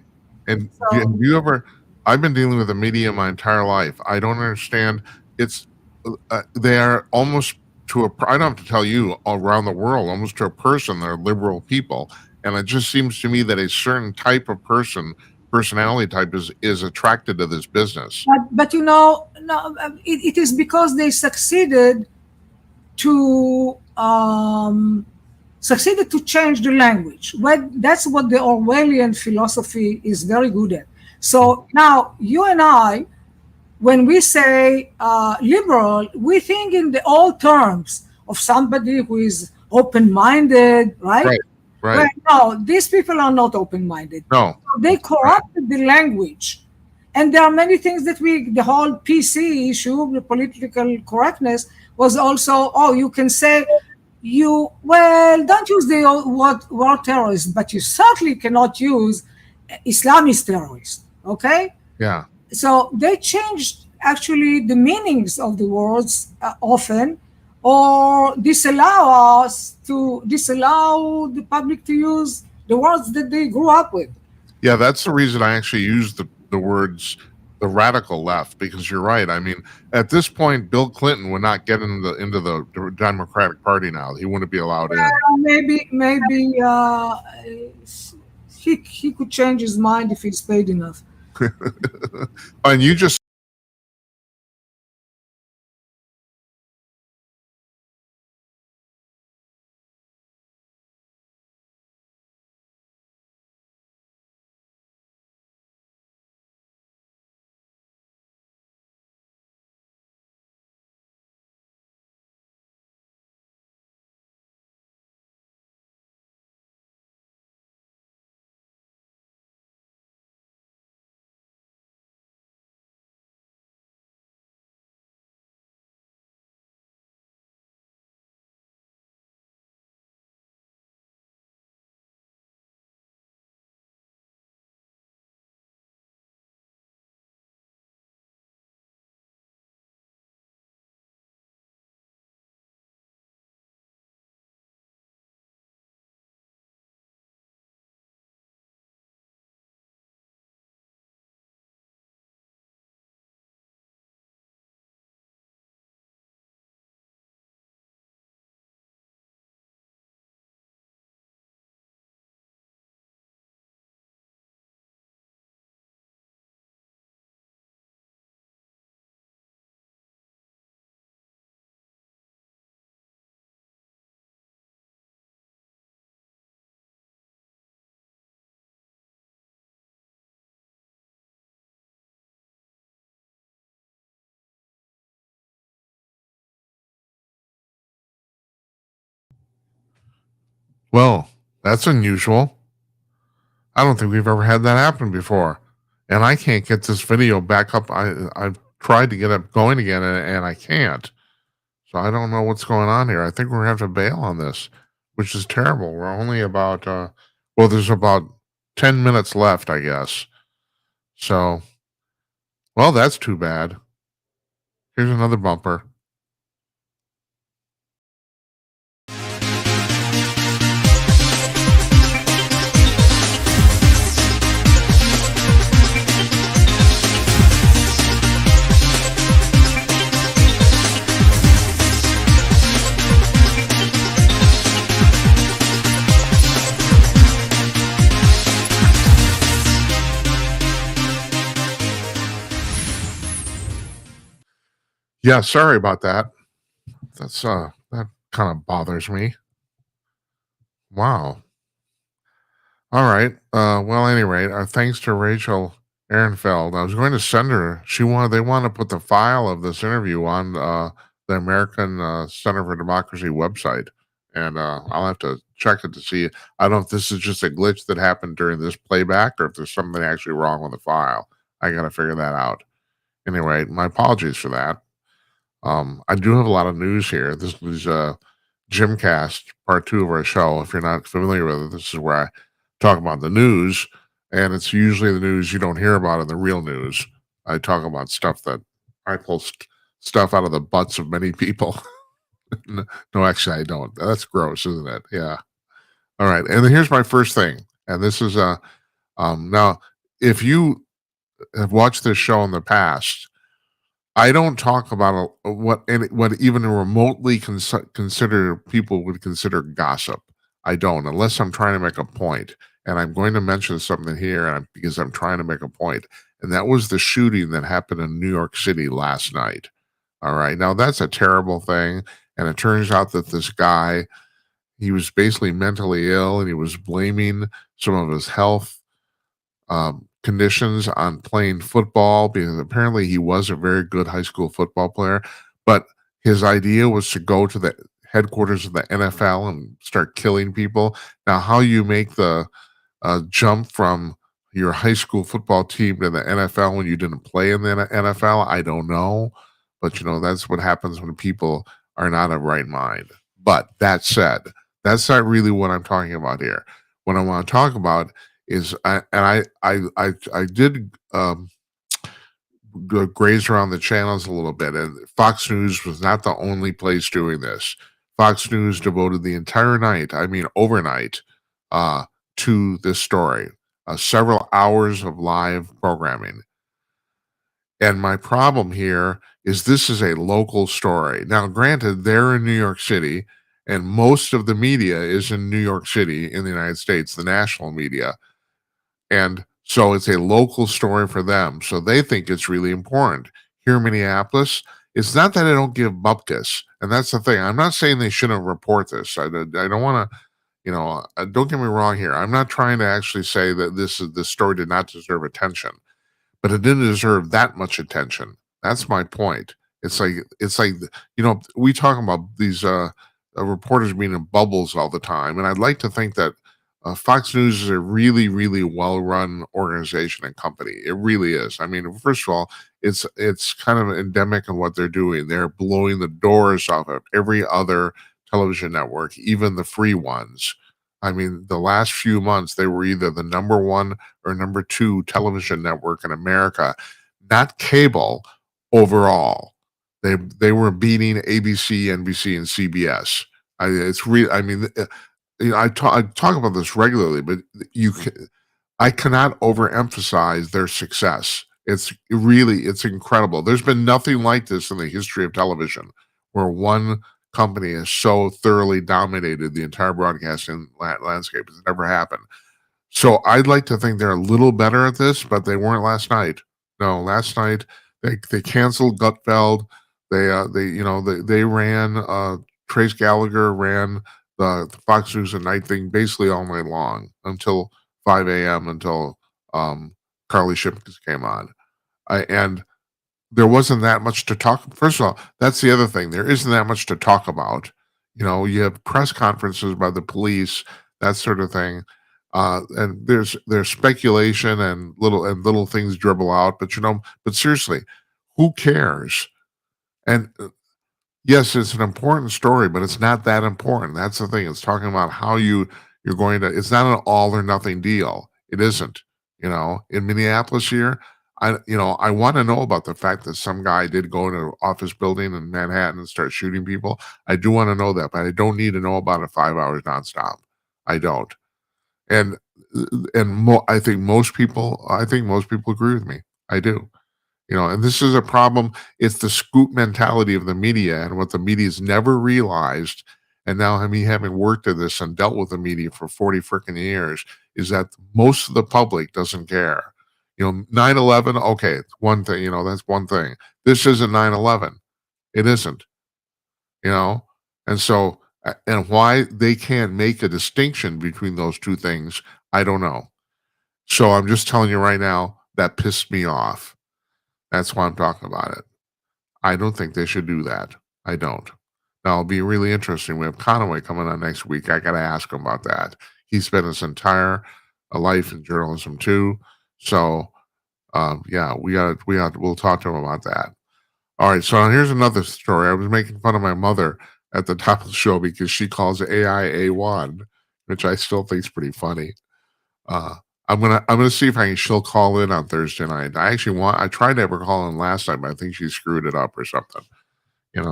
And So, do you ever? I've been dealing with the media my entire life. I don't understand. It's they are almost to a. I don't have to tell you, around the world, almost to a person, they're liberal people, and it just seems to me that a certain type of personality type is attracted to this business. but no, it is because they to succeeded to change the language. Well, that's what the Orwellian philosophy is very good at. So now you and I, when we say liberal, we think in the old terms of somebody who is open-minded, right? Right. Right. Well, no, these people are not open-minded. No. They corrupted the language. And there are many things that the whole PC issue, the political correctness, was also, oh, you can say, don't use the word terrorist, but you certainly cannot use Islamist terrorist, okay? Yeah. So they changed actually the meanings of the words often, or disallow the public to use the words that they grew up with. Yeah, that's the reason I actually use the words the radical left, because you're right. I mean, at this point, Bill Clinton would not get into the Democratic Party now. He wouldn't be allowed in. Maybe he could change his mind if he's paid enough. And you just Well, that's unusual. I don't think we've ever had that happen before. And I can't get this video back up. I've tried to get it going again and I can't. So I don't know what's going on here. I think we're gonna have to bail on this, which is terrible. We're only about well, there's about 10 minutes left, I guess. So well, that's too bad. Here's another bumper. Yeah, sorry about that. That's that kind of bothers me. Wow. All right. Well, anyway, thanks to Rachel Ehrenfeld. I was going to send her. They want to put the file of this interview on the American Center for Democracy website, and I'll have to check it to see. I don't know if this is just a glitch that happened during this playback, or if there's something actually wrong with the file. I got to figure that out. Anyway, my apologies for that. I do have a lot of news here. This is Jimcast, part 2 of our show. If you're not familiar with it, this is where I talk about the news, and it's usually the news you don't hear about in the real news. I talk about stuff that I pull stuff out of the butts of many people. No, actually, I don't. That's gross, isn't it? Yeah. All right. And then here's my first thing, and this is now if you have watched this show in the past, I don't talk about what even remotely consider people would consider gossip. I don't, unless I'm trying to make a point. And I'm going to mention something here because I'm trying to make a point. And that was the shooting that happened in New York City last night. All right. Now, that's a terrible thing. And it turns out that this guy, he was basically mentally ill and he was blaming some of his health conditions on playing football because apparently he was a very good high school football player. But his idea was to go to the headquarters of the NFL and start killing people. Now, how you make the jump from your high school football team to the NFL when you didn't play in the NFL, I don't know. But, that's what happens when people are not of right mind. But that said, that's not really what I'm talking about here. What I want to talk about is I did graze around the channels a little bit, and Fox News was not the only place doing this. Fox News devoted the entire night, I mean overnight, to this story. Several hours of live programming. And my problem here is this is a local story. Now, granted, they're in New York City, and most of the media is in New York City in the United States, the national media. And so it's a local story for them. So they think it's really important. Here in Minneapolis, it's not that I don't give bupkis. And that's the thing. I'm not saying they shouldn't report this. I don't want to, don't get me wrong here. I'm not trying to actually say that this story did not deserve attention, but it didn't deserve that much attention. That's my point. It's like we talk about these reporters being in bubbles all the time, and I'd like to think that Fox News is a really, really well-run organization and company. It really is. I mean, first of all, it's kind of endemic in what they're doing. They're blowing the doors off of every other television network, even the free ones. I mean, the last few months, they were either the number 1 or number 2 television network in America, not cable overall. They were beating ABC, NBC, and CBS. I talk about this regularly, but I cannot overemphasize their success. It's incredible. There's been nothing like this in the history of television, where one company has so thoroughly dominated the entire broadcasting landscape. It's never happened. So I'd like to think they're a little better at this, but they weren't last night. No, last night they canceled Gutfeld. They ran Trace Gallagher ran the Fox News at Night thing basically all night long until 5 a.m. until Carly Shipkins came on. And there wasn't that much to talk. First of all, that's the other thing. There isn't that much to talk about. You have press conferences by the police that sort of thing. And there's speculation and little things dribble out, but seriously, who cares? And yes, it's an important story, but it's not that important. That's the thing. It's talking about how you're going to. It's not an all or nothing deal. It isn't. In Minneapolis here, I want to know about the fact that some guy did go into an office building in Manhattan and start shooting people. I do want to know that, but I don't need to know about it 5 hours nonstop. I don't. And I think most people agree with me. I do. And this is a problem. It's the scoop mentality of the media, and what the media's never realized. And now, me having worked at this and dealt with the media for 40 freaking years, is that most of the public doesn't care. 9/11, okay, it's one thing, that's one thing. This isn't 9/11. It isn't, you know? And so, and why they can't make a distinction between those two things, I don't know. So I'm just telling you right now, that pissed me off. That's why I'm talking about it. I don't think they should do that. I don't. Now, it'll be really interesting. We have Conaway coming on next week. I got to ask him about that. He spent his entire life in journalism too. So, yeah, we'll talk to him about that. All right. So here's another story. I was making fun of my mother at the top of the show because she calls AI A1, which I still think is pretty funny. I'm gonna see if she'll call in on Thursday night. I tried to have her call in last time, but I think she screwed it up or something.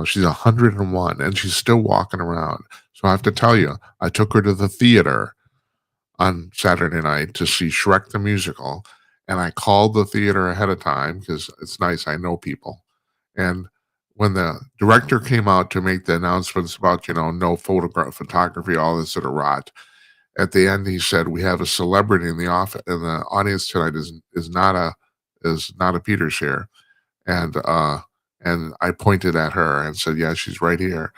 She's 101 and she's still walking around. So I have to tell you, I took her to the theater on Saturday night to see Shrek the musical, and I called the theater ahead of time because it's nice. I know people. And when the director came out to make the announcements about, no photography, all this sort of rot, at the end he said, "We have a celebrity in the audience tonight is not a Peters here," and I pointed at her and said, "Yeah, she's right here."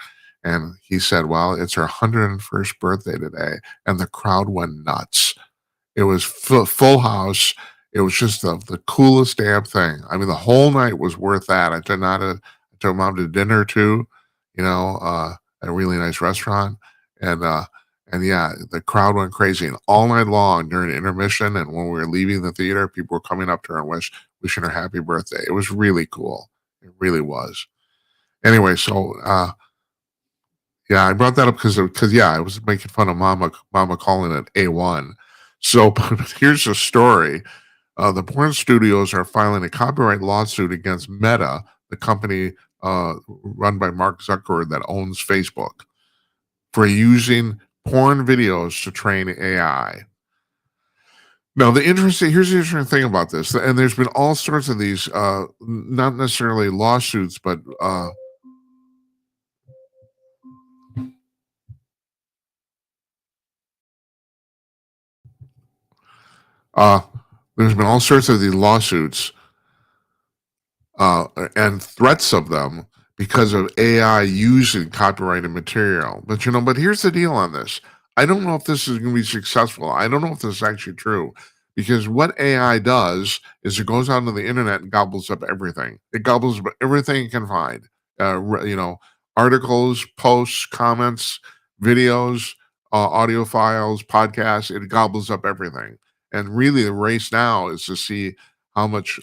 And he said, "Well, it's her 101st birthday today," and the crowd went nuts. It was full house. It was just the coolest damn thing. I mean, the whole night was worth that. I took mom to dinner too, at a really nice restaurant, and yeah, the crowd went crazy. And all night long during intermission and when we were leaving the theater, people were coming up to her and wishing her happy birthday. It was really cool. It really was. Anyway, so yeah, I brought that up because yeah, I was making fun of mama calling it A1. So but here's the story. The porn studios are filing a copyright lawsuit against Meta, the company run by Mark Zuckerberg that owns Facebook, for using porn videos to train AI. Now, here's the interesting thing about this, and there's been all sorts of these, not necessarily lawsuits, but there's been all sorts of these lawsuits and threats of them because of AI using copyrighted material. But here's the deal on this. I don't know if this is going to be successful. I don't know if this is actually true because what AI does is it goes onto the internet and gobbles up everything. It gobbles up everything it can find. Articles, posts, comments, videos, audio files, podcasts. It gobbles up everything. And really, the race now is to see how much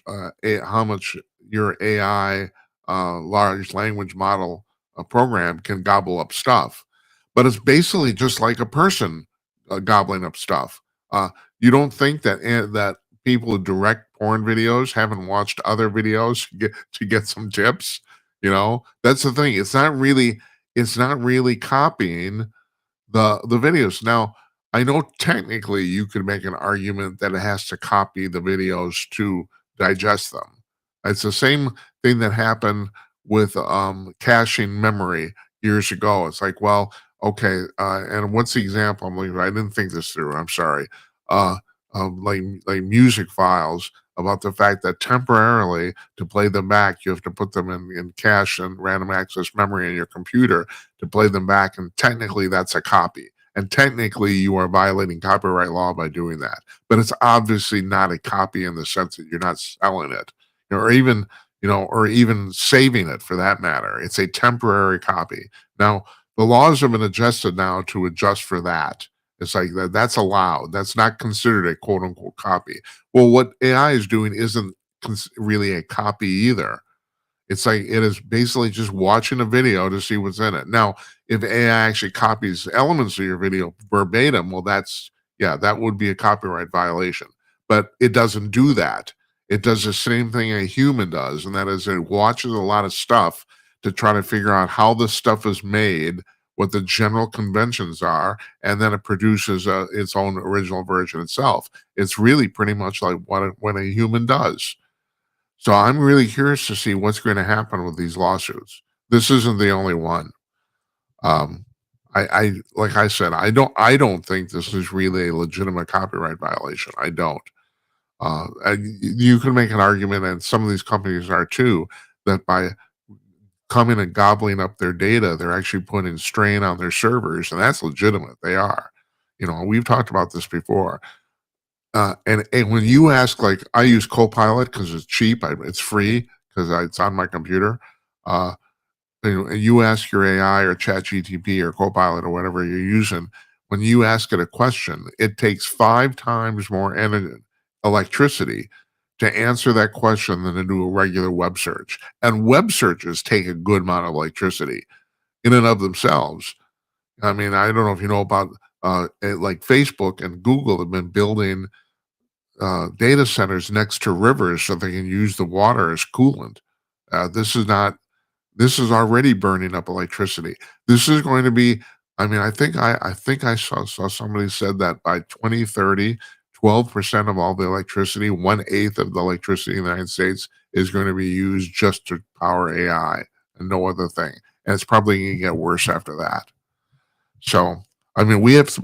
your AI large language model program can gobble up stuff. But it's basically just like a person gobbling up stuff. You don't think that people who direct porn videos haven't watched other videos to get some tips? That's the thing. It's not really copying the videos. Now, I know technically you could make an argument that it has to copy the videos to digest them. It's the same thing that happened with caching memory years ago. It's like, well, okay, and what's the example? I didn't think this through. I'm sorry. Uh, like music files about the fact that temporarily to play them back, you have to put them in cache and random access memory in your computer to play them back, and technically that's a copy. And technically, you are violating copyright law by doing that. But it's obviously not a copy in the sense that you're not selling it, or even saving it for that matter. It's a temporary copy. Now, the laws have been adjusted now to adjust for that. It's like that's allowed. That's not considered a quote unquote copy. Well, what AI is doing isn't really a copy either. It's like it is basically just watching a video to see what's in it. Now, if AI actually copies elements of your video verbatim, well, yeah, that would be a copyright violation. But it doesn't do that. It does the same thing a human does, and that is it watches a lot of stuff to try to figure out how the stuff is made, what the general conventions are, and then it produces its own original version itself. It's really pretty much like what a human does. So I'm really curious to see what's going to happen with these lawsuits. This isn't the only one. Um, I like I said, I don't think this is really a legitimate copyright violation. I don't. You can make an argument, and some of these companies are too, that by coming and gobbling up their data, they're actually putting strain on their servers, and that's legitimate. They are. We've talked about this before. And when you ask, like, I use Copilot because it's cheap, it's free because it's on my computer. Uh, and you ask your AI or ChatGTP or Copilot or whatever you're using, when you ask it a question, it takes 5 times more electricity to answer that question than to do a regular web search. And web searches take a good amount of electricity in and of themselves. I mean, I don't know if you know about like Facebook and Google have been building data centers next to rivers so they can use the water as coolant. This is not. This is already burning up electricity. This is going to be. I mean, I think I saw somebody said that by 2030, 12% of all the electricity, 1/8 of the electricity in the United States is going to be used just to power AI and no other thing. And it's probably going to get worse after that. So, I mean, there's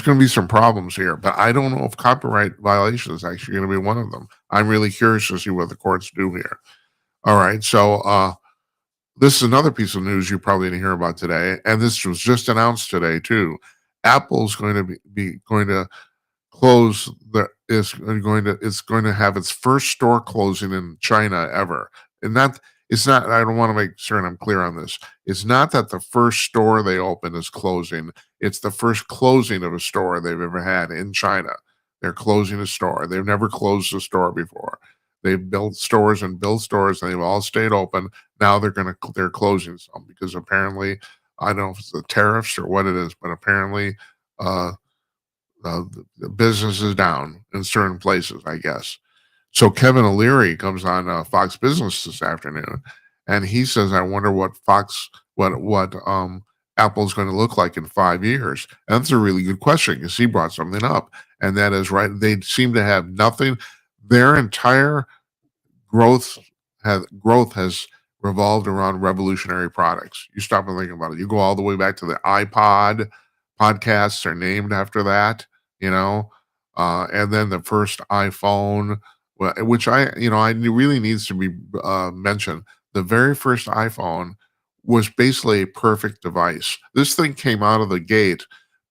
going to be some problems here, but I don't know if copyright violation is actually going to be one of them. I'm really curious to see what the courts do here. All right. So, this is another piece of news you probably didn't hear about today, and this was just announced today too. Apple's going to be going to close the is going to it's going to have its first store closing in China ever. And that it's not I don't want to make certain I'm clear on this. It's not that the first store they open is closing. It's the first closing of a store they've ever had in China. They're closing a store. They've never closed a store before. They've built stores and built stores and they've all stayed open. Now they're closing some because apparently I don't know if it's the tariffs or what it is, but apparently uh the business is down in certain places, I guess. So Kevin O'Leary comes on Fox Business this afternoon, and he says, "I wonder what Apple's going to look like in 5 years." And that's a really good question because he brought something up, and that is right. They seem to have nothing. Their entire growth has revolved around revolutionary products. You stop and think about it. You go all the way back to the iPod. Podcasts are named after that, you know, and then the first iPhone, which I really needs to be mentioned. The very first iPhone was basically a perfect device. This thing came out of the gate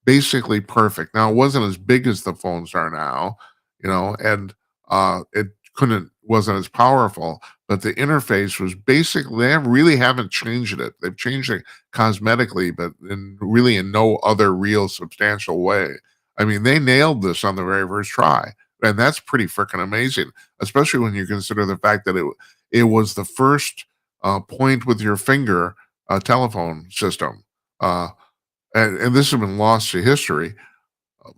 basically perfect. Now it wasn't as big as the phones are now, and it wasn't as powerful, but the interface was basically they really haven't changed it. They've changed it cosmetically, but in no other real substantial way. I mean, they nailed this on the very first try, and that's pretty freaking amazing, especially when you consider the fact that it was the first point with your finger telephone system, and this has been lost to history.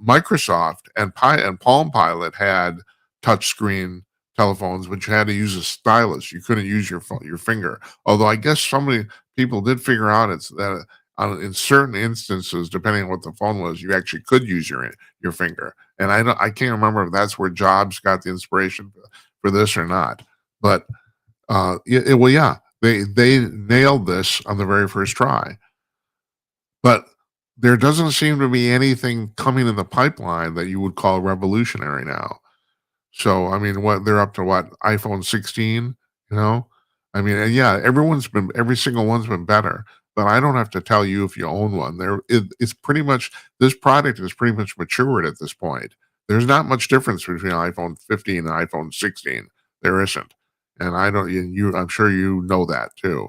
Microsoft and Palm Pilot had touchscreen telephones, but you had to use a stylus. You couldn't use your finger. Although I guess people did figure out it's that in certain instances, depending on what the phone was, you actually could use your finger. And I can't remember if that's where Jobs got the inspiration for this or not. But yeah, they nailed this on the very first try. But there doesn't seem to be anything coming in the pipeline that you would call revolutionary now. So, I mean, they're up to iPhone 16, you know? I mean, and yeah, every single one's been better, but I don't have to tell you if you own one. It's pretty much, this product is pretty much matured at this point. There's not much difference between iPhone 15 and iPhone 16. There isn't. And I'm sure you know that too.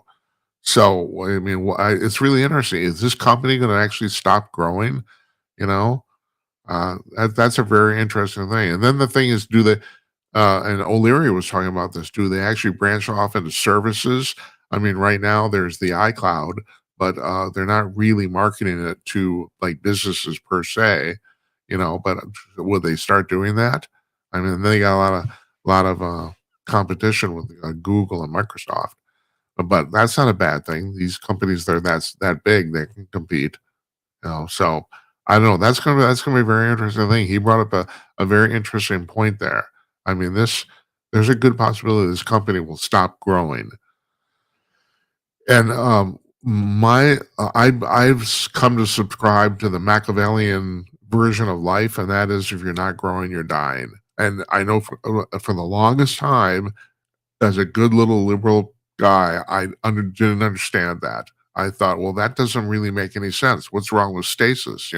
So, I mean, it's really interesting. Is this company going to actually stop growing? You know, That's a very interesting thing. And then the thing is, do they? And O'Leary was talking about this. Do they actually branch off into services? I mean, right now there's the iCloud, but they're not really marketing it to like businesses per se, But would they start doing that? I mean, they got a lot of competition with Google and Microsoft, but that's not a bad thing. These companies, they're that big, they can compete. So I don't know. That's gonna be a very interesting thing. He brought up a very interesting point there. I mean, there's a good possibility this company will stop growing. And I've come to subscribe to the Machiavellian version of life, and that is if you're not growing, you're dying. And I know for the longest time, as a good little liberal guy, didn't understand that. I thought, well, that doesn't really make any sense. What's wrong with stasis?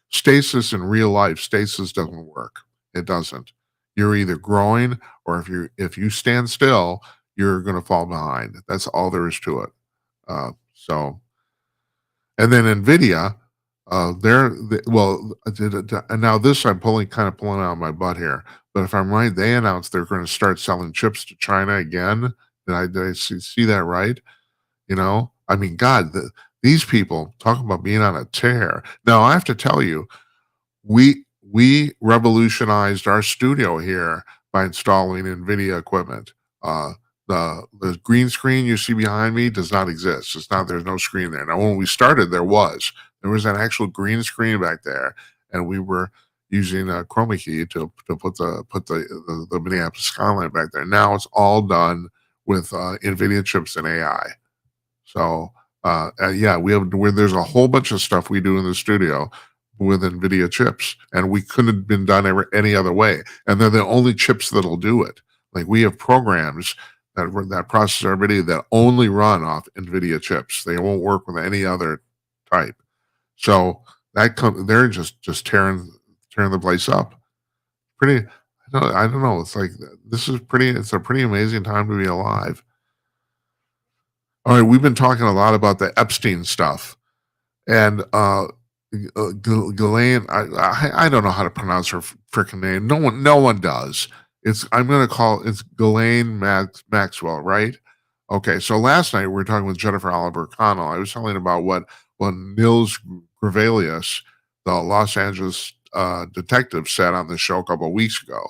Stasis in real life, stasis doesn't work. It doesn't. You're either growing, or if you stand still, you're going to fall behind. That's all there is to it. So, and then Nvidia, and now this I'm kind of pulling out of my butt here. But if I'm right, they announced they're going to start selling chips to China again. Did I see that right? I mean, God, these people talk about being on a tear. Now, I have to tell you, we revolutionized our studio here by installing NVIDIA equipment. The green screen you see behind me does not exist. There's no screen there. Now, when we started, there was an actual green screen back there, and we were using a chroma key to put the Minneapolis skyline back there. Now it's all done with NVIDIA chips and AI. So yeah, there's a whole bunch of stuff we do in the studio with NVIDIA chips, and we couldn't have been done any other way. And they're the only chips that'll do it. Like, we have programs that process our video that only run off NVIDIA chips. They won't work with any other type. So they're just tearing the place up. Pretty, I don't know. It's like it's a pretty amazing time to be alive. All right, we've been talking a lot about the Epstein stuff, and Ghislaine, I don't know how to pronounce her freaking name. No one does. I'm going to call it's Ghislaine Maxwell, right? Okay, so last night we were talking with Jennifer Oliver Connell. I was telling about what Nils Grevelius, the Los Angeles detective, said on the show a couple of weeks ago,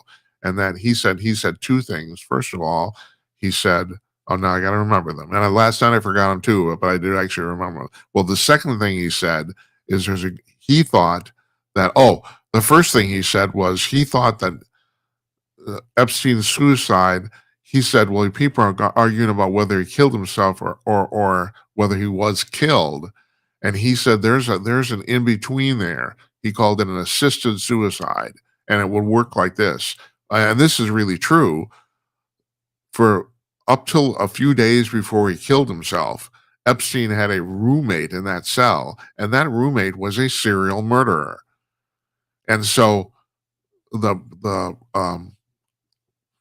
and that he said two things. First of all, he said, "Oh, now I got to remember them." And last night I forgot them too, but I did actually remember them. Well, the second thing he said is he thought that the first thing he said was he thought that Epstein's suicide. He said, well, people are arguing about whether he killed himself or whether he was killed, and he said there's an in between there. He called it an assisted suicide, and it would work like this. And this is really true. For up till a few days before he killed himself, Epstein had a roommate in that cell, and that roommate was a serial murderer. And so the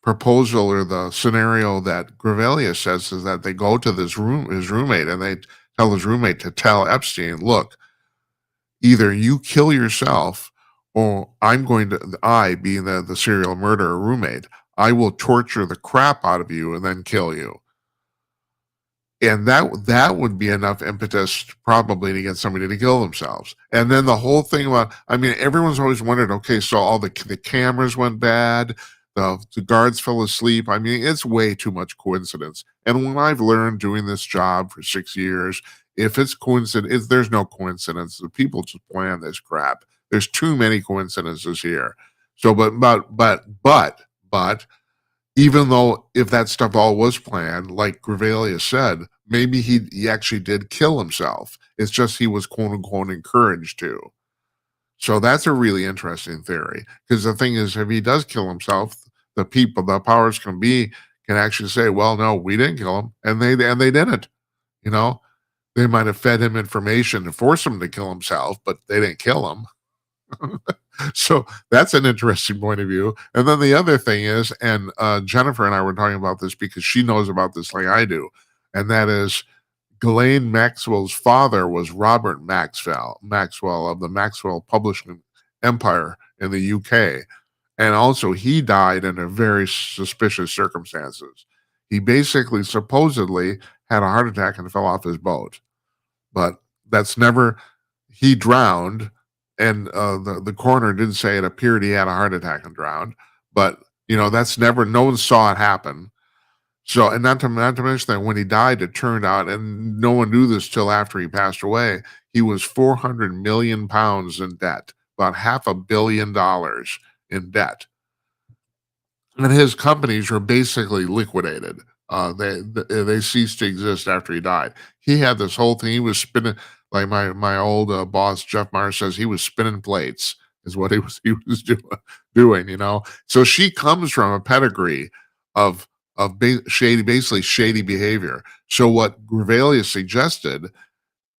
proposal or the scenario that Grevelius says is that they go to his roommate, and they tell his roommate to tell Epstein, look, either you kill yourself, or I, being the serial murderer roommate, I will torture the crap out of you and then kill you. And that would be enough impetus probably to get somebody to kill themselves. And then the whole thing about, I mean, everyone's always wondered, okay, so all the cameras went bad, the guards fell asleep. I mean, it's way too much coincidence. And when I've learned doing this job for 6 years, if it's coincidence, there's no coincidence. The people just plan this crap. There's too many coincidences here. So, but even though if that stuff all was planned, like Grevelius said, maybe he actually did kill himself. It's just he was quote unquote encouraged to. So that's a really interesting theory, because the thing is, if he does kill himself, the powers can actually say, well, no, we didn't kill him, and they didn't. They might have fed him information to force him to kill himself, but they didn't kill him. So that's an interesting point of view. And then the other thing is, and Jennifer and I were talking about this because she knows about this like I do, and that is Ghislaine Maxwell's father was Robert Maxwell of the Maxwell Publishing empire in the UK. And also, he died under very suspicious circumstances. He basically supposedly had a heart attack and fell off his boat, but that's never. He drowned, and the coroner did say it appeared he had a heart attack and drowned, but that's never. No one saw it happen. So, and not to mention that when he died, it turned out, and no one knew this till after he passed away, he was 400 million pounds in debt, about $500 million in debt, and his companies were basically liquidated. They ceased to exist after he died. He had this whole thing. He was spinning, like my old boss Jeff Meyer says, he was spinning plates is what he was doing. So she comes from a pedigree of basically shady behavior. So what Grevalius suggested,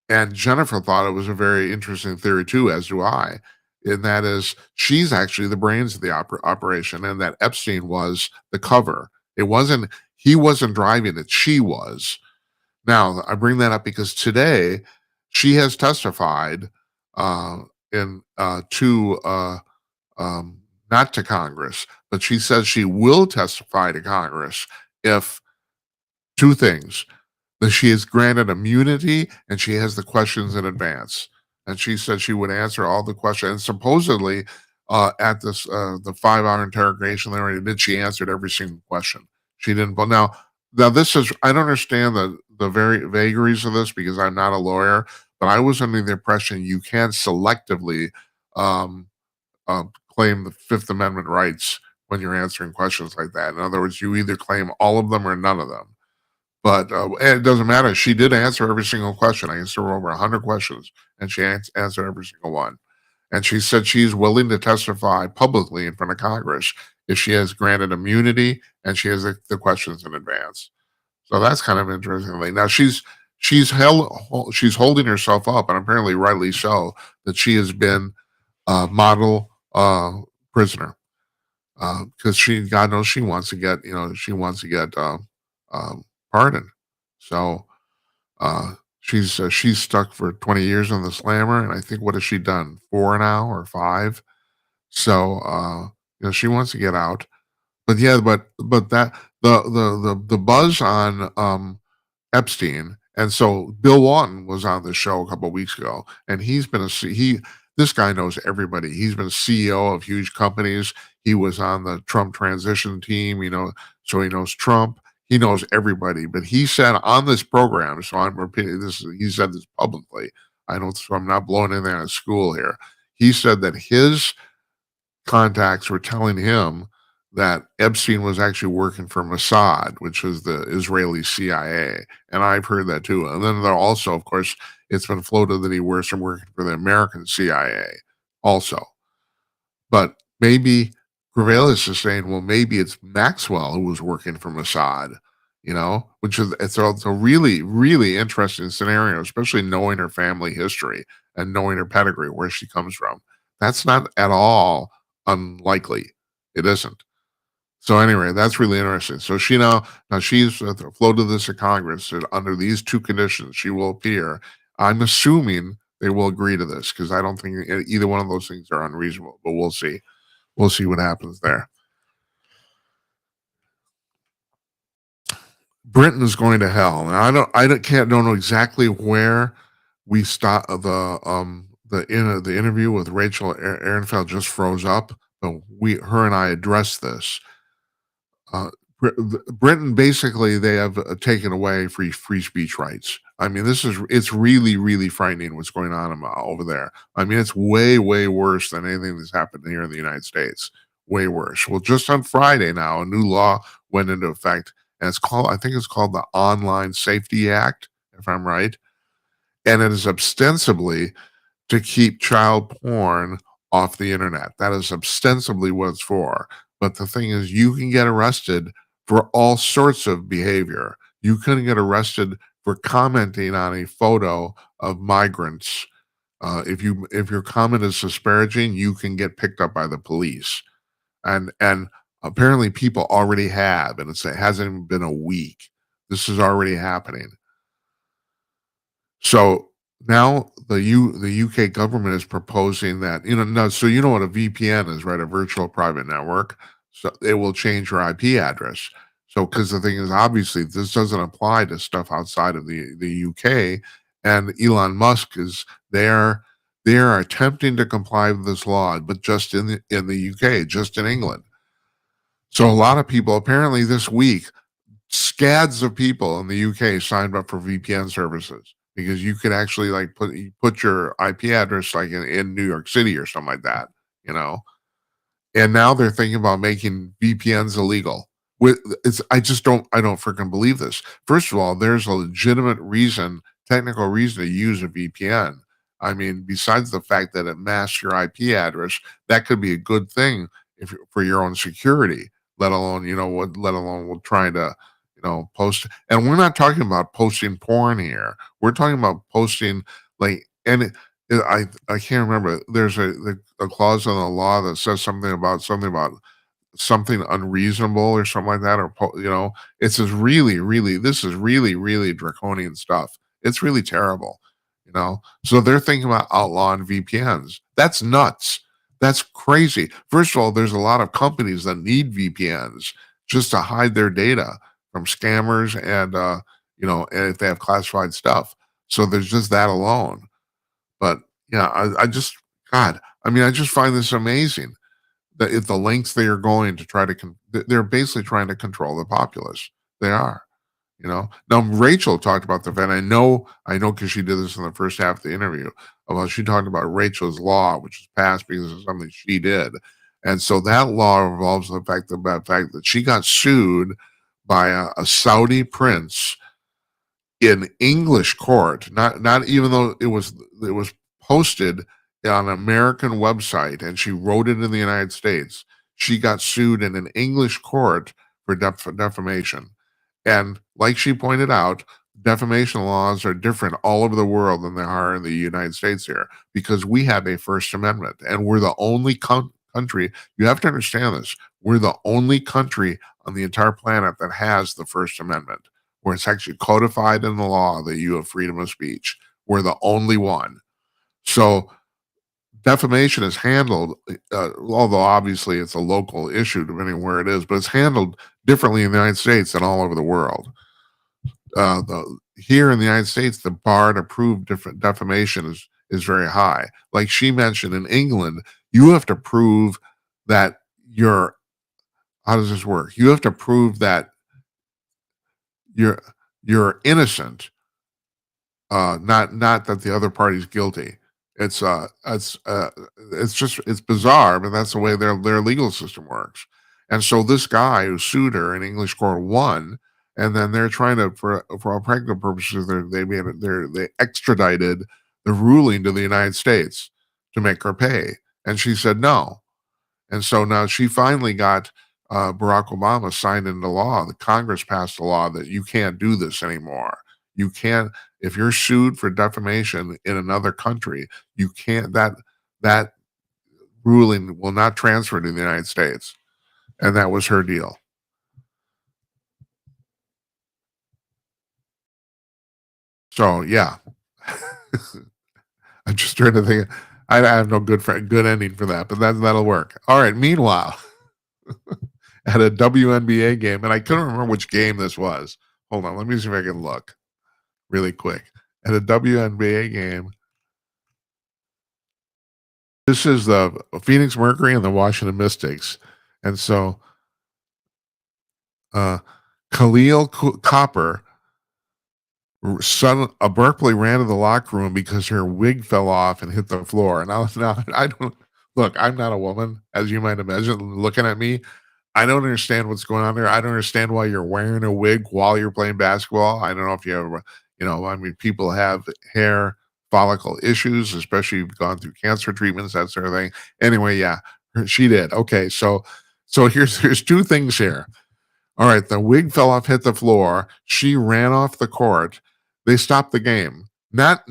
and Jennifer thought it was a very interesting theory too, as do I, and that is she's actually the brains of the operation, and that Epstein was the cover. He wasn't driving it, she was. Now, I bring that up because today she has testified in to not to Congress, but she says she will testify to Congress if two things: that she is granted immunity and she has the questions in advance. And she said she would answer all the questions. And supposedly, at this the 5-hour interrogation they already did, she answered every single question. She didn't. But now this is I don't understand the very vagaries of this because I'm not a lawyer. But I was under the impression you can't selectively um, claim the Fifth Amendment rights when you're answering questions like that. In other words, you either claim all of them or none of them. But it doesn't matter. She did answer every single question. I asked her over 100 questions, and she answered every single one. And she said she's willing to testify publicly in front of Congress if she has granted immunity and she has the questions in advance. So that's kind of interesting. Now she's holding herself up, and apparently rightly so, that she has been a model prisoner because God knows she wants to get pardoned. So she's stuck for 20 years on the slammer, and I think what has she done? 4 now or 5? So she wants to get out. But yeah, but that the buzz on Epstein, and so Bill Walton was on the show a couple of weeks ago, and he's been this guy knows everybody. He's been CEO of huge companies. He was on the Trump transition team, so he knows Trump. He knows everybody. But he said on this program, so I'm repeating this. He said this publicly. So I'm not blowing anything out of school here. He said that his contacts were telling him that Epstein was actually working for Mossad, which is the Israeli CIA. And I've heard that too. And then there also, of course, it's been floated that he was working for the American CIA also. But maybe Grevalius is saying, well, maybe it's Maxwell who was working for Mossad, which is it's a really, really interesting scenario, especially knowing her family history and knowing her pedigree, where she comes from. That's not at all unlikely. It isn't. So anyway, that's really interesting. So she's floated this to Congress that under these two conditions she will appear. I'm assuming they will agree to this because I don't think either one of those things are unreasonable. But we'll see. We'll see what happens there. Britain is going to hell. Now don't know exactly where we stop the interview with Rachel Ehrenfeld just froze up, but her and I addressed this. Britain basically they have taken away free speech rights. I mean, it's really, really frightening what's going on over there. I mean, it's way, way worse than anything that's happened here in the United States. Way worse. Well, just on Friday now, a new law went into effect, and I think it's called the Online Safety Act, if I'm right, and it is ostensibly to keep child porn off the internet. That is ostensibly what it's for. But the thing is, you can get arrested for all sorts of behavior. You can get arrested for commenting on a photo of migrants. If your comment is disparaging, you can get picked up by the police. And apparently people already have, and it hasn't even been a week. This is already happening. So now the UK government is proposing that, no, so you know what a VPN is, right? A virtual private network. So it will change your IP address. So because the thing is, obviously, this doesn't apply to stuff outside of the UK, and Elon Musk is there. They are attempting to comply with this law, but just in the UK, just in England. So a lot of people apparently this week, scads of people in the UK signed up for VPN services because you could actually like put your IP address like in New York City or something like that, you know. And now they're thinking about making VPNs illegal. I don't freaking believe this. First of all, there's a legitimate reason, technical reason to use a VPN. I mean, besides the fact that it masks your IP address, that could be a good thing for your own security. Let alone, let alone trying to, post. And we're not talking about posting porn here. We're talking about posting like and I can't remember. There's a clause in the law that says something about something unreasonable or something like that, or it says really this is really draconian stuff. It's really terrible. So they're thinking about outlawing VPNs. That's nuts. That's crazy. First of all, there's a lot of companies that need VPNs just to hide their data from scammers and if they have classified stuff. So there's just that alone. But yeah, I just God, I mean, I just find this amazing that if the lengths they are going to try to, they're basically trying to control the populace. They are. Now Rachel talked about the event. I know, because she did this in the first half of the interview. About she talked about Rachel's law, which was passed because of something she did, and so that law involves the fact that she got sued by a Saudi prince in English court, not even though it was posted on an American website and she wrote it in the United States. She got sued in an English court for defamation. And like she pointed out, defamation laws are different all over the world than they are in the United States here because we have a First Amendment and we're the only country. You have to understand this. We're the only country on the entire planet that has the First Amendment where it's actually codified in the law that you have freedom of speech. We're the only one. So defamation is handled, although obviously it's a local issue depending on where it is, but it's handled differently in the United States than all over the world. Here in the United States, the bar to prove defamation is very high. Like she mentioned, in England, you have to prove that you're. How does this work? You have to prove that you're innocent, not that the other party's guilty. It's bizarre, but that's the way their legal system works. And so this guy who sued her in English court won, and then they're trying to, for all practical purposes, they extradited the ruling to the United States to make her pay, and she said no. And so now she finally got Barack Obama signed into law. The Congress passed a law that you can't do this anymore. You can't, if you're sued for defamation in another country, you can't, that ruling will not transfer to the United States. And that was her deal. So yeah. I'm just trying to think. I have no good ending for that, but that'll work. All right. Meanwhile, at a WNBA game, and I couldn't remember which game this was. Hold on, let me see if I can look really quick. At a WNBA game, this is the Phoenix Mercury and the Washington Mystics, and so Khalil Copper, son of Berkeley, ran to the locker room because her wig fell off and hit the floor. Now I don't look. I'm not a woman, as you might imagine. Looking at me, I don't understand what's going on there. I don't understand why you're wearing a wig while you're playing basketball. I don't know if you ever, I mean, people have hair follicle issues, especially if you've gone through cancer treatments, that sort of thing. Anyway, yeah, she did. Okay, so here's two things here. All right, the wig fell off, hit the floor. She ran off the court. They stopped the game. Not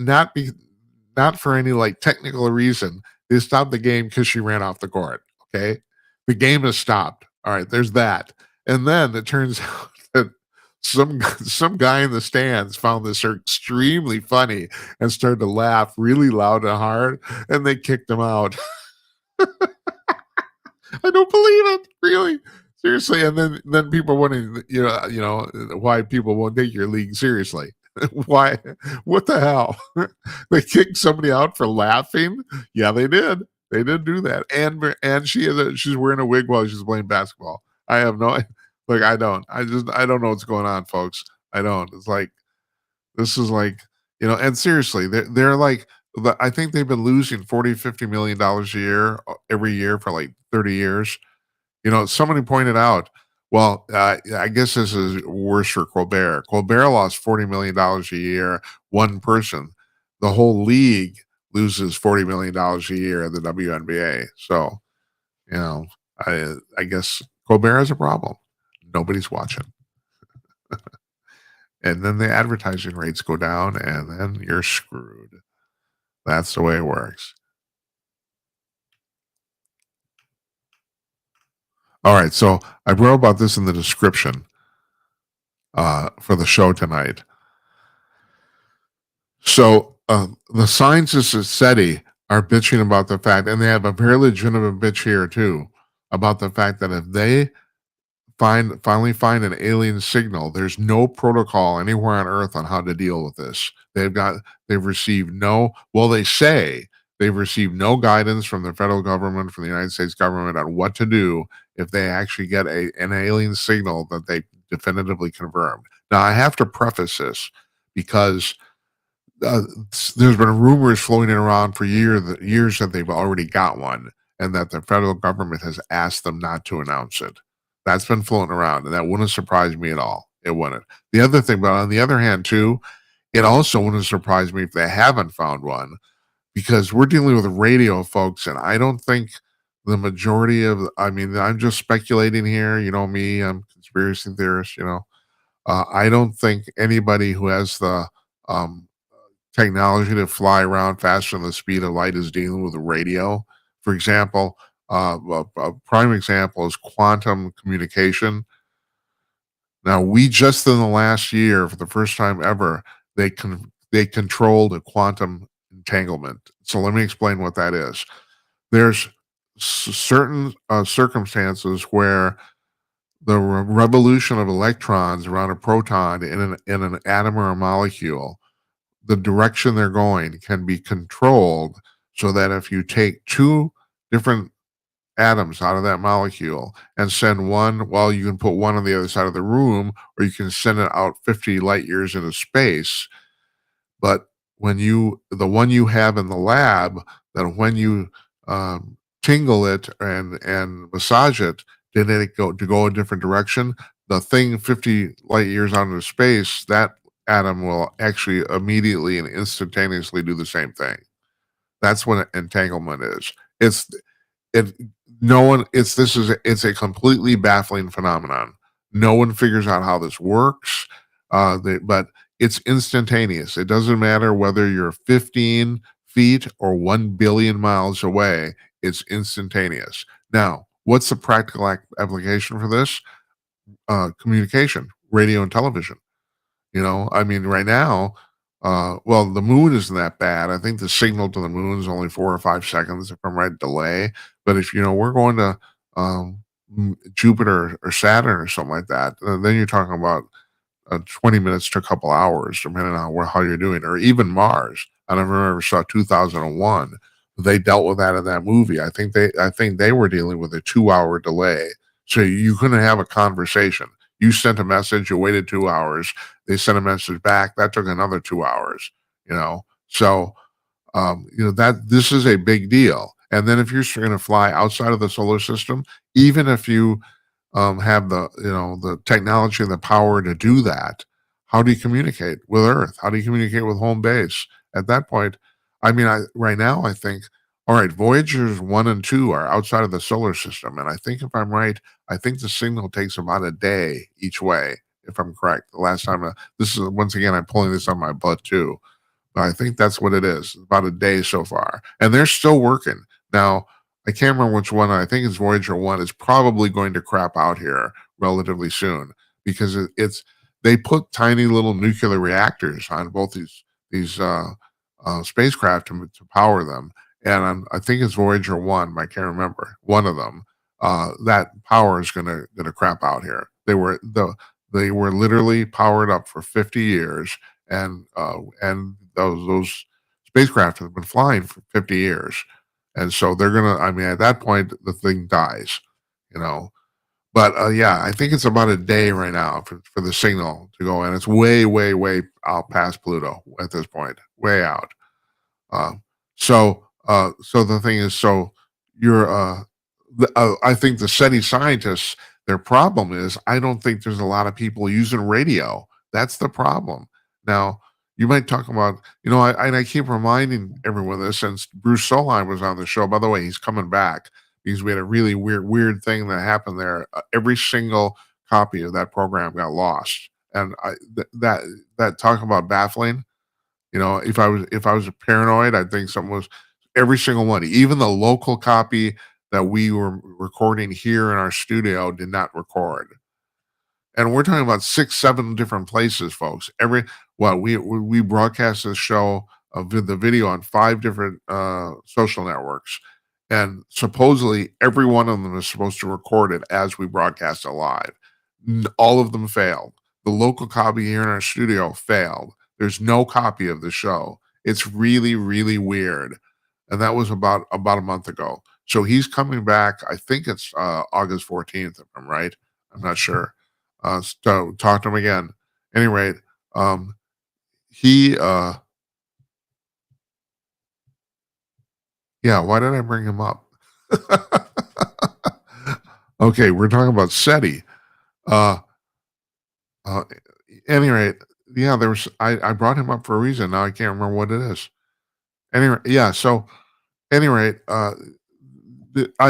for any like technical reason. They stopped the game because she ran off the court. Okay, the game is stopped. All right, there's that. And then it turns out that some guy in the stands found this extremely funny and started to laugh really loud and hard, and they kicked him out. I don't believe it, really. Seriously, and then people wondering, why people won't take your league seriously. Why? What the hell? They kicked somebody out for laughing? Yeah, they did. They did do that. And she's wearing a wig while she's playing basketball. I have no like I don't. I don't know what's going on, folks. I don't. It's like this is like, and seriously, they're like I think they've been losing 40-50 million dollars a year every year for like 30 years. Somebody pointed out, well, I guess this is worse for Colbert. Colbert lost $40 million a year, one person. The whole league loses $40 million a year in the WNBA. So, I guess Colbert has a problem. Nobody's watching. And then the advertising rates go down, and then you're screwed. That's the way it works. All right, so I wrote about this in the description for the show tonight. So the scientists at SETI are bitching about the fact, and they have a very legitimate bitch here too, about the fact that if they finally find an alien signal, there's no protocol anywhere on Earth on how to deal with this. They've received they say they've received no guidance from the federal government, from the United States government on what to do if they actually get an alien signal that they definitively confirmed. Now, I have to preface this because there's been rumors floating around for years that they've already got one, and that the federal government has asked them not to announce it. That's been floating around, and that wouldn't surprise me at all. It wouldn't. The other thing, but on the other hand, too, it also wouldn't surprise me if they haven't found one, because we're dealing with radio, folks, and I don't think the majority of, I'm just speculating here. You know me, I'm a conspiracy theorist, I don't think anybody who has the technology to fly around faster than the speed of light is dealing with the radio. For example, a prime example is quantum communication. Now, we just in the last year, for the first time ever, they controlled a quantum entanglement. So let me explain what that is. There's certain circumstances where the revolution of electrons around a proton in an atom or a molecule, the direction they're going can be controlled, so that if you take two different atoms out of that molecule and send one, well, you can put one on the other side of the room, or you can send it out 50 light years into space. But the one you have in the lab, that when you tingle it and massage it, then it go a different direction. The thing 50 light years out into space, that atom will actually immediately and instantaneously do the same thing. That's what entanglement is. It's a completely baffling phenomenon. No one figures out how this works, but it's instantaneous. It doesn't matter whether you're 15 feet or 1 billion miles away. It's instantaneous. Now, what's the practical application for this? Communication, radio and television. Right now, the moon isn't that bad. I think the signal to the moon is only 4 or 5 seconds, if I'm right, delay. But if we're going to Jupiter or Saturn or something like that, then you're talking about 20 minutes to a couple hours, depending on how you're doing, or even Mars. I don't remember, saw 2001. They dealt with that in that movie. I think they were dealing with a 2-hour delay, so you couldn't have a conversation. You sent a message, you waited 2 hours. They sent a message back. That took another 2 hours. So that this is a big deal. And then if you're going to fly outside of the solar system, even if you have the technology and the power to do that, how do you communicate with Earth? How do you communicate with home base? At that point, right now I think, all right, Voyagers 1 and 2 are outside of the solar system, and I think, if I'm right, I think the signal takes about a day each way, if I'm correct. The last time, this is, once again, I'm pulling this on my butt too, but I think that's what it is. About a day so far, and they're still working. Now, I can't remember which one. I think it's Voyager 1 is probably going to crap out here relatively soon, because they put tiny little nuclear reactors on both these spacecraft to power them. And I think it's Voyager 1, I can't remember, one of them. That power is gonna crap out here. They were literally powered up for 50 years, and those spacecraft have been flying for 50 years, and so they're gonna. I mean, at that point, the thing dies, you know. But yeah, I think it's about a day right now for the signal to go in. It's way, way, way out past Pluto at this point, way out. Uh, so the thing is, so you're, I think the SETI scientists, their problem is, I don't think there's a lot of people using radio. That's the problem. Now, you might talk about, and I keep reminding everyone this since Bruce Solheim was on the show. By the way, he's coming back because we had a really weird thing that happened there. Every single copy of that program got lost, and that talking about baffling. If I was paranoid, I think something was every single one, even the local copy that we were recording here in our studio did not record. And we're talking about 6, 7 different places, folks. We broadcast this show of the video on 5 different social networks, and supposedly every one of them is supposed to record it as we broadcast it live. All of them failed. The local copy here in our studio failed. There's no copy of the show. It's really, really weird. And that was about a month ago. So he's coming back. I think it's August 14th, if I'm right. I'm not sure. So talk to him again. Any rate, he yeah, why did I bring him up? Okay, we're talking about SETI. Any rate, yeah, I brought him up for a reason. Now I can't remember what it is. Anyway, yeah. So, any rate, I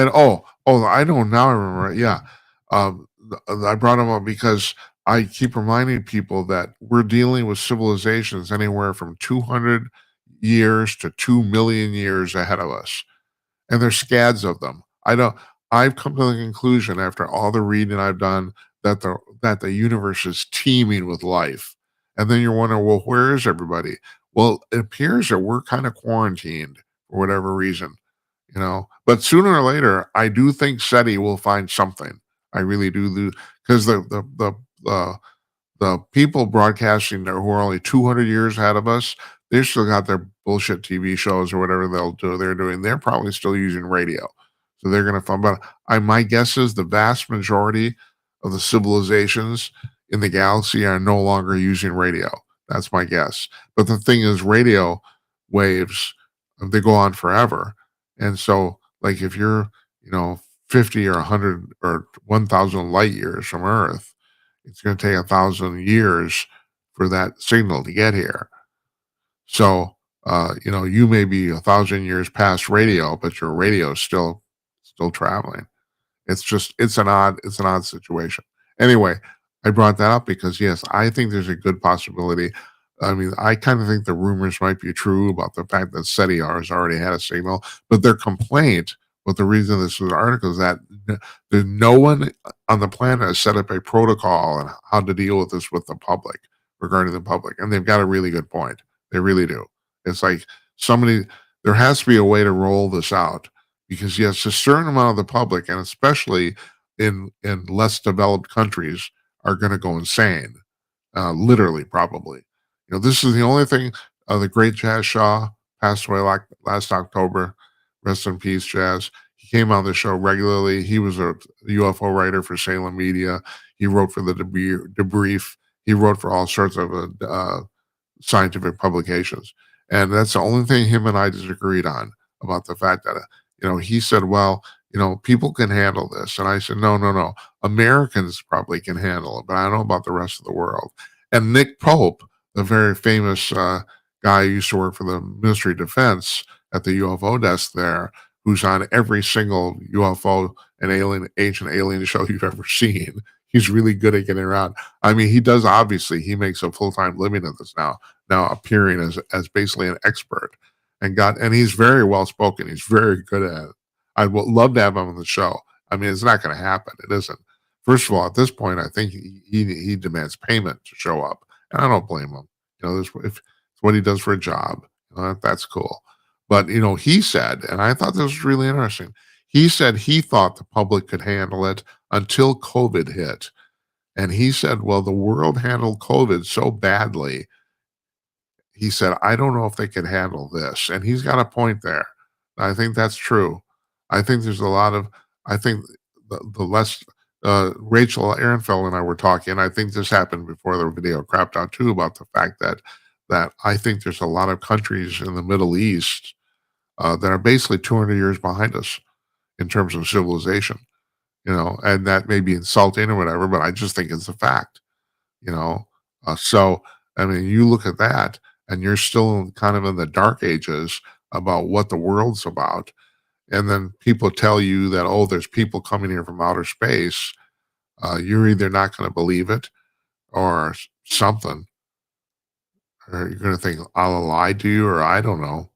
know now. I remember. Yeah, I brought him up because I keep reminding people that we're dealing with civilizations anywhere from 200 years to 2 million years ahead of us, and there's scads of them. I've come to the conclusion after all the reading I've done that the universe is teeming with life. And then you're wondering, well, where is everybody? Well, it appears that we're kind of quarantined for whatever reason, But sooner or later, I do think SETI will find something. I really do, because the people broadcasting there who are only 200 years ahead of us, they still got their bullshit TV shows or whatever they're doing. They're probably still using radio. So they're going to find, but my guess is the vast majority of the civilizations in the galaxy are no longer using radio. That's my guess. But the thing is, radio waves, they go on forever. And so, like, if you're, 50 or 100 or 1,000 light years from Earth, it's going to take 1,000 years for that signal to get here. So, you may be 1,000 years past radio, but your radio is still traveling. It's an odd situation. Anyway, I brought that up because yes, I think there's a good possibility. I mean, I kind of think the rumors might be true about the fact that SETI has already had a signal, but their complaint, but the reason this was an article is that there's no one on the planet has set up a protocol on how to deal with this with the public, regarding the public. And they've got a really good point. They really do. It's like there has to be a way to roll this out, because yes, a certain amount of the public, and especially in less developed countries, are going to go insane, literally, probably. This is the only thing. The great Jazz Shaw passed away like last October. Rest in peace, Jazz. He came on the show regularly. He was a UFO writer for Salem Media. He wrote for the Debrief. He wrote for all sorts of scientific publications, and that's the only thing him and I disagreed on, about the fact that he said, well, people can handle this. And I said, no. Americans probably can handle it, but I don't know about the rest of the world. And Nick Pope, the very famous guy who used to work for the Ministry of Defense at the UFO desk there, who's on every single UFO and ancient alien show you've ever seen. He's really good at getting around. I mean, he makes a full-time living at this now appearing as basically an expert. And he's very well spoken. He's very good at it. I would love to have him on the show. I mean, it's not going to happen. It isn't. First of all, at this point, I think he demands payment to show up, and I don't blame him. If it's what he does for a job, that's cool. But he said, and I thought this was really interesting. He said he thought the public could handle it until COVID hit, and he said, "Well, the world handled COVID so badly." He said, "I don't know if they could handle this," and he's got a point there. I think that's true. I think there's a lot of. I think the less Rachel Ehrenfeld and I were talking. I think this happened before the video crapped out too about the fact that I think there's a lot of countries in the Middle East that are basically 200 years behind us in terms of civilization. And that may be insulting or whatever, but I just think it's a fact. So I mean, you look at that, and you're still kind of in the dark ages about what the world's about. And then people tell you that, oh, there's people coming here from outer space. You're either not going to believe it or something, or you're going to think I'll lie to you, or I don't know.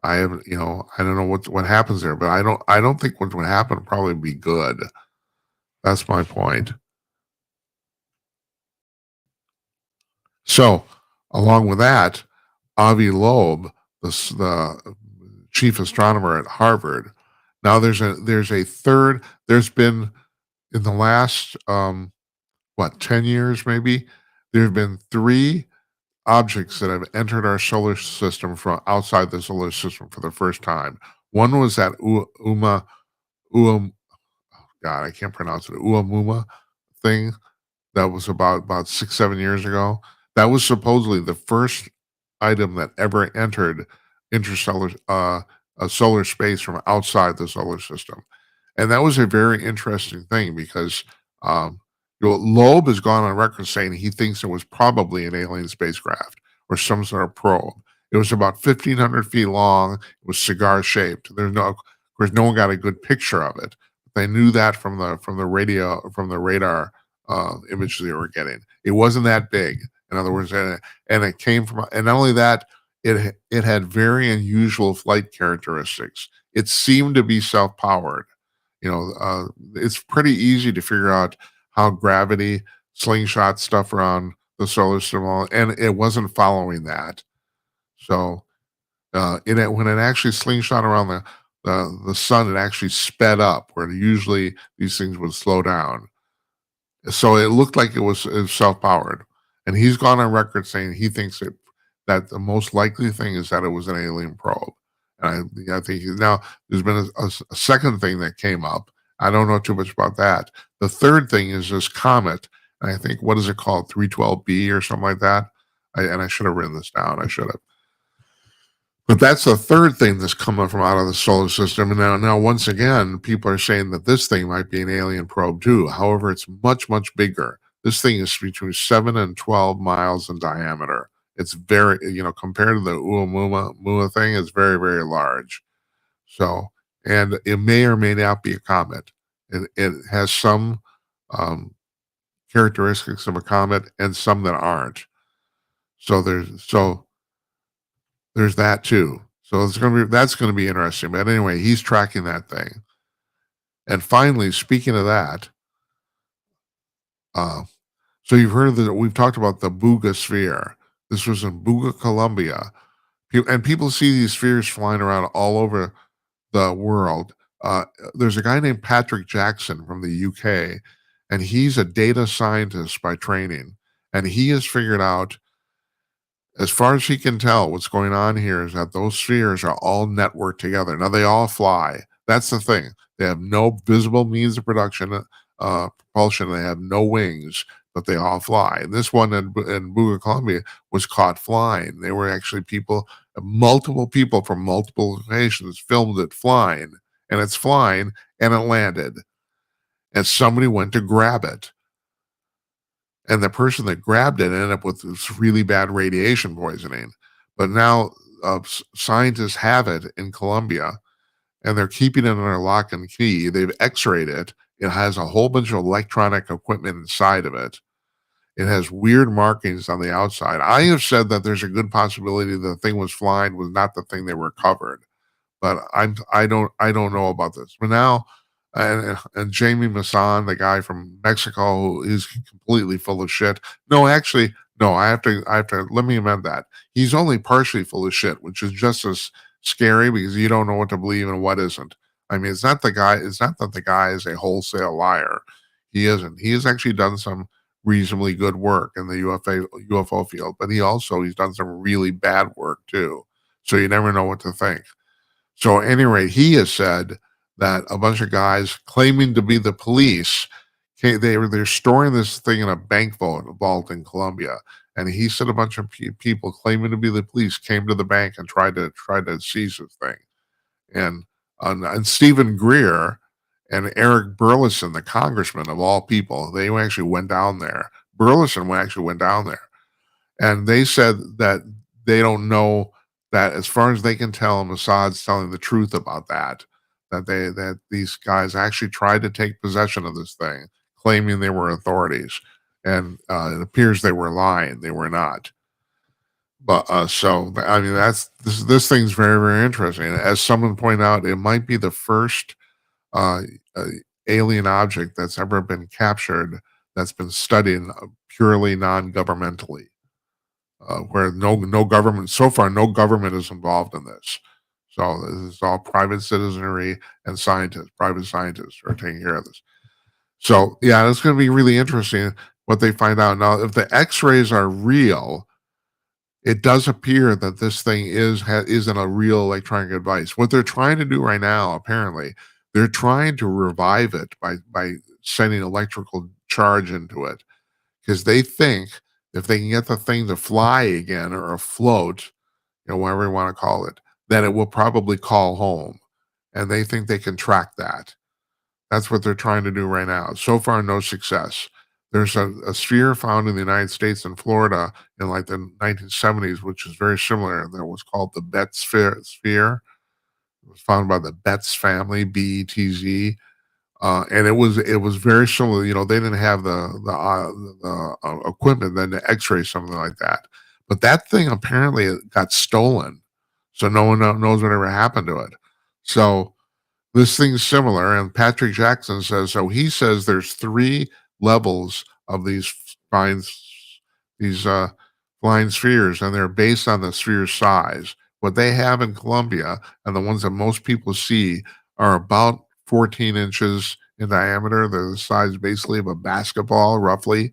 I haven't, I don't know what happens there, but I don't think what would happen would probably be good. That's my point. So, along with that, Avi Loeb, the chief astronomer at Harvard. Now there's a third. There's been in the last 10 years maybe. There have been 3 objects that have entered our solar system from outside the solar system for the first time. One was that God, I can't pronounce it. Uamuma thing that was about 6-7 years ago. That was supposedly the first item that ever entered interstellar solar space from outside the solar system, and that was a very interesting thing because Loeb has gone on record saying he thinks it was probably an alien spacecraft or some sort of probe. It was about 1,500 feet long. It was cigar shaped. Of course, no one got a good picture of it. They knew that from the radar images they were getting. It wasn't that big. In other words, and it came from, and not only that, it had very unusual flight characteristics. It seemed to be self-powered. It's pretty easy to figure out how gravity slingshot stuff around the solar system, and it wasn't following that. So, when it actually slingshot around the sun, it actually sped up, where usually these things would slow down. So it looked like it was self-powered, and he's gone on record saying he thinks that the most likely thing is that it was an alien probe. And I think now there's been a second thing that came up. I don't know too much about that. The third thing is this comet, and I think, what is it called, 312b or something like that? I should have written this down. I should have. But that's the third thing that's coming from out of the solar system. And now once again, people are saying that this thing might be an alien probe too. However, it's much, much bigger. This thing is between 7 and 12 miles in diameter. It's very, compared to the Oumuamua thing, it's very, very large. So, and it may or may not be a comet. It has some characteristics of a comet and some that aren't. So there's that too. So that's going to be interesting. But anyway, he's tracking that thing. And finally, speaking of that, so you've heard that we've talked about the Buga Sphere. This was in Buga, Colombia. And people see these spheres flying around all over the world. There's a guy named Patrick Jackson from the UK, and he's a data scientist by training. And he has figured out, as far as he can tell, what's going on here is that those spheres are all networked together. Now, they all fly. That's the thing. They have no visible means of propulsion. They have no wings, but they all fly. And this one in Buga, Colombia, was caught flying. They were actually multiple people from multiple locations filmed it flying. And it's flying, and it landed. And somebody went to grab it. And the person that grabbed it ended up with this really bad radiation poisoning. But now scientists have it in Colombia, and they're keeping it under lock and key. They've x-rayed it. It has a whole bunch of electronic equipment inside of it. It has weird markings on the outside. I have said that there's a good possibility the thing was flying was not the thing they recovered. But I don't know about this. But now and Jamie Maussan, the guy from Mexico, is completely full of shit. No, actually, no. I have to. Let me amend that. He's only partially full of shit, which is just as scary because you don't know what to believe and what isn't. I mean, it's not the guy. It's not that the guy is a wholesale liar. He isn't. He has actually done some reasonably good work in the UFO field, but he's done some really bad work too. So you never know what to think. So at any rate, he has said that a bunch of guys claiming to be the police, they're storing this thing in a bank vault in Colombia, and he said a bunch of people claiming to be the police came to the bank and tried to seize this thing, and Stephen Greer and Eric Burleson, the congressman of all people, they actually went down there. Burleson actually went down there, and they said that they don't know that, as far as they can tell, Mossad's telling the truth about that. That these guys actually tried to take possession of this thing, claiming they were authorities, and it appears they were lying. They were not. But so I mean, this thing's very, very interesting. As someone pointed out, it might be the first uh, uh, alien object that's ever been captured that's been studied purely non-governmentally, where no government so far, no government is involved in this. So this is all private citizenry and scientists, private scientists are taking care of this. So yeah, it's going to be really interesting what they find out. Now, if the X-rays are real, it does appear that this thing isn't a real electronic device. What they're trying to do right now, apparently, they're trying to revive it by sending electrical charge into it, because they think if they can get the thing to fly again or afloat, whatever you want to call it, then it will probably call home. And they think they can track that. That's what they're trying to do right now. So far, no success. There's a sphere found in the United States in Florida in like the 1970s, which is very similar. That was called the Betz sphere. It was found by the Betz family, Betz. And it was very similar. They didn't have the equipment then to X-ray something like that. But that thing apparently got stolen, so no one knows whatever happened to it. So this thing's similar, and Patrick Jackson says so. He says there's 3 levels of these flying spheres, and they're based on the sphere's size. What they have in Colombia and the ones that most people see are about 14 inches in diameter. They're the size basically of a basketball, roughly.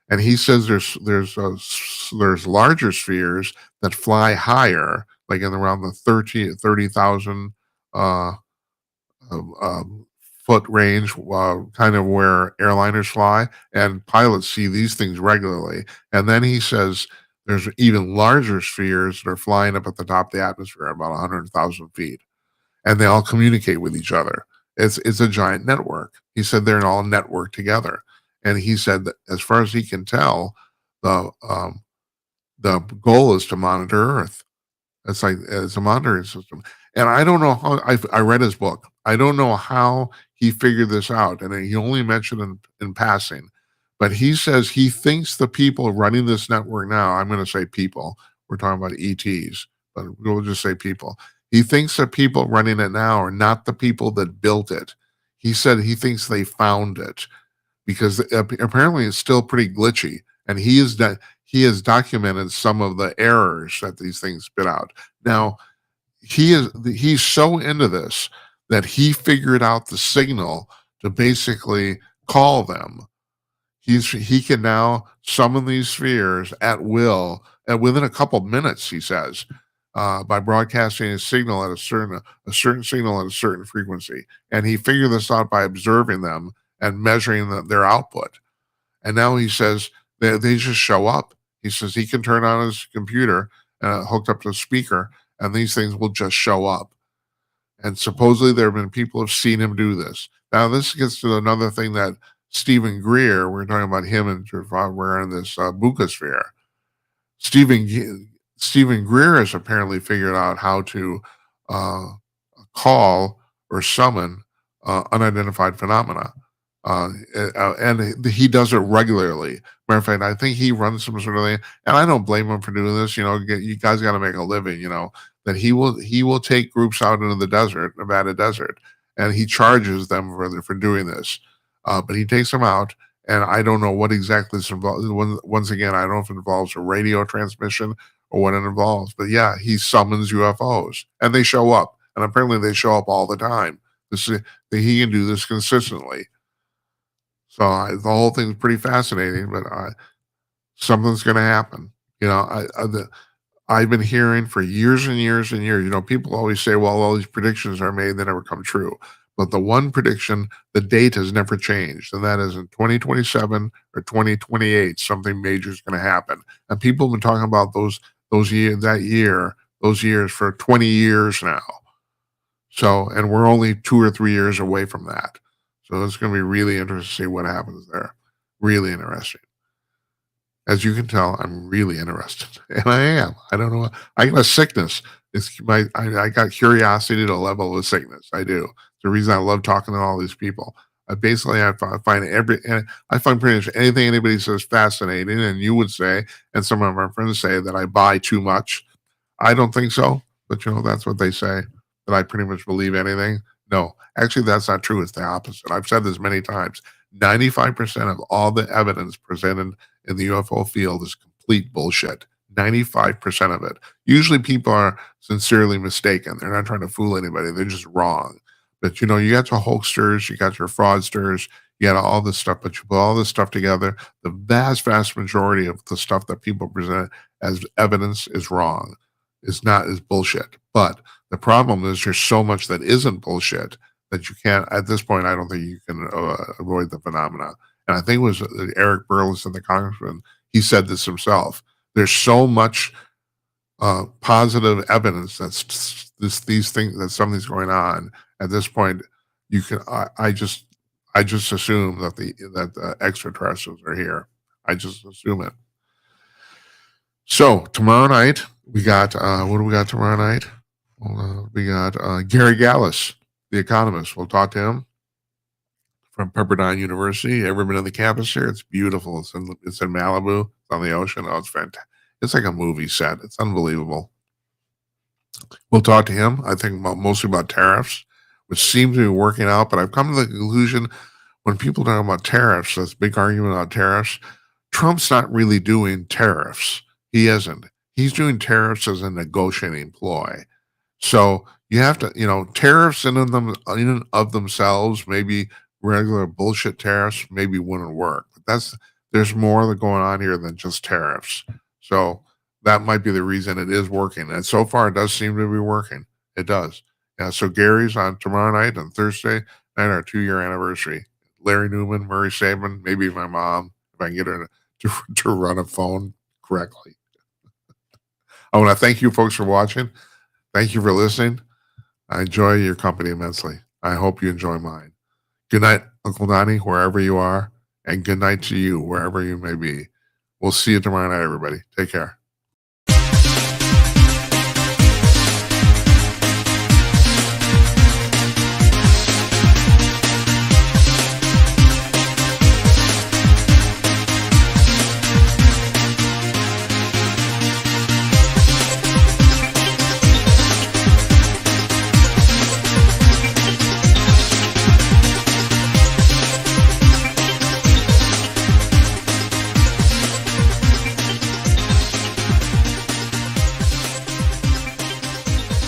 And he says there's larger spheres that fly higher, like in around the 30,000 foot range, kind of where airliners fly, and pilots see these things regularly. And then he says there's even larger spheres that are flying up at the top of the atmosphere, about 100,000 feet, and they all communicate with each other. It's a giant network. He said they're all networked together, and he said that as far as he can tell, the goal is to monitor Earth. It's a monitoring system. And I don't know how I read his book. I don't know how he figured this out. And he only mentioned in passing, but he says he thinks the people running this network now, I'm going to say people, we're talking about ETs, but we'll just say people. He thinks the people running it now are not the people that built it. He said he thinks they found it because apparently it's still pretty glitchy. And he has documented some of the errors that these things spit out. Now, he's so into this that he figured out the signal to basically call them. He can now summon these spheres at will, and within a couple minutes, he says, by broadcasting a signal at a certain signal at a certain frequency. And he figured this out by observing them and measuring their output. And now he says they just show up. He says he can turn on his computer hooked up to a speaker, and these things will just show up. And supposedly there have been people who have seen him do this. Now, this gets to another thing that Stephen Greer, we're talking about him and we're in this Buga Sphere. Stephen Greer has apparently figured out how to call or summon unidentified phenomena. And he does it regularly. Matter of fact, I think he runs some sort of thing, and I don't blame him for doing this. You guys got to make a living. That he will take groups out into the desert, Nevada desert, and he charges them for doing this. But he takes them out, and I don't know what exactly this involves. Once again, I don't know if it involves a radio transmission or what it involves. But yeah, he summons UFOs, and they show up, and apparently they show up all the time. He can do this consistently. So the whole thing is pretty fascinating, but something's going to happen. I've been hearing for years and years and years, people always say, well, all these predictions are made, they never come true. But the one prediction, the date has never changed, and that is in 2027 or 2028, something major is going to happen. And people have been talking about those years for 20 years now. So, and we're only 2 or 3 years away from that. So it's going to be really interesting to see what happens there. Really interesting. As you can tell, I'm really interested, and I am. I don't know. I got a sickness. I got curiosity to a level of sickness. I do. It's the reason I love talking to all these people. I find pretty much anything anybody says fascinating, and you would say, and some of my friends say that I buy too much. I don't think so, but that's what they say, that I pretty much believe anything. No, actually, that's not true. It's the opposite. I've said this many times. 95% of all the evidence presented in the UFO field is complete bullshit. 95% of it. Usually people are sincerely mistaken. They're not trying to fool anybody. They're just wrong. But you got your hoaxers, you got your fraudsters, you got all this stuff, but you put all this stuff together, the vast majority of the stuff that people present as evidence is wrong. Is bullshit. But the problem is there's so much that isn't bullshit that you can't, at this point, I don't think you can avoid the phenomena. And I think it was Eric Burlison, the congressman, he said this himself. There's so much positive evidence that's these things, that something's going on. At this point, you can. I just assume that the extraterrestrials are here. I just assume it. So tomorrow night we got what do we got tomorrow night? We got Gary Gallis, the economist. We'll talk to him from Pepperdine University. Ever been on the campus here? It's beautiful. It's in Malibu. It's on the ocean. Oh, it's fantastic. It's like a movie set. It's unbelievable. We'll talk to him, I think, mostly about tariffs, which seem to be working out. But I've come to the conclusion when people talk about tariffs, that's a big argument about tariffs, Trump's not really doing tariffs. He isn't. He's doing tariffs as a negotiating ploy. So you have to, tariffs in and of themselves, maybe regular bullshit tariffs maybe wouldn't work. But there's more going on here than just tariffs. So that might be the reason it is working. And so far it does seem to be working. It does. Yeah. So Gary's on tomorrow night and Thursday night, our 2-year anniversary. Larry Newman, Murray Sabin, maybe my mom, if I can get her to run a phone correctly. I want to thank you folks for watching. Thank you for listening. I enjoy your company immensely. I hope you enjoy mine. Good night, Uncle Donnie, wherever you are, and good night to you, wherever you may be. We'll see you tomorrow night, everybody. Take care.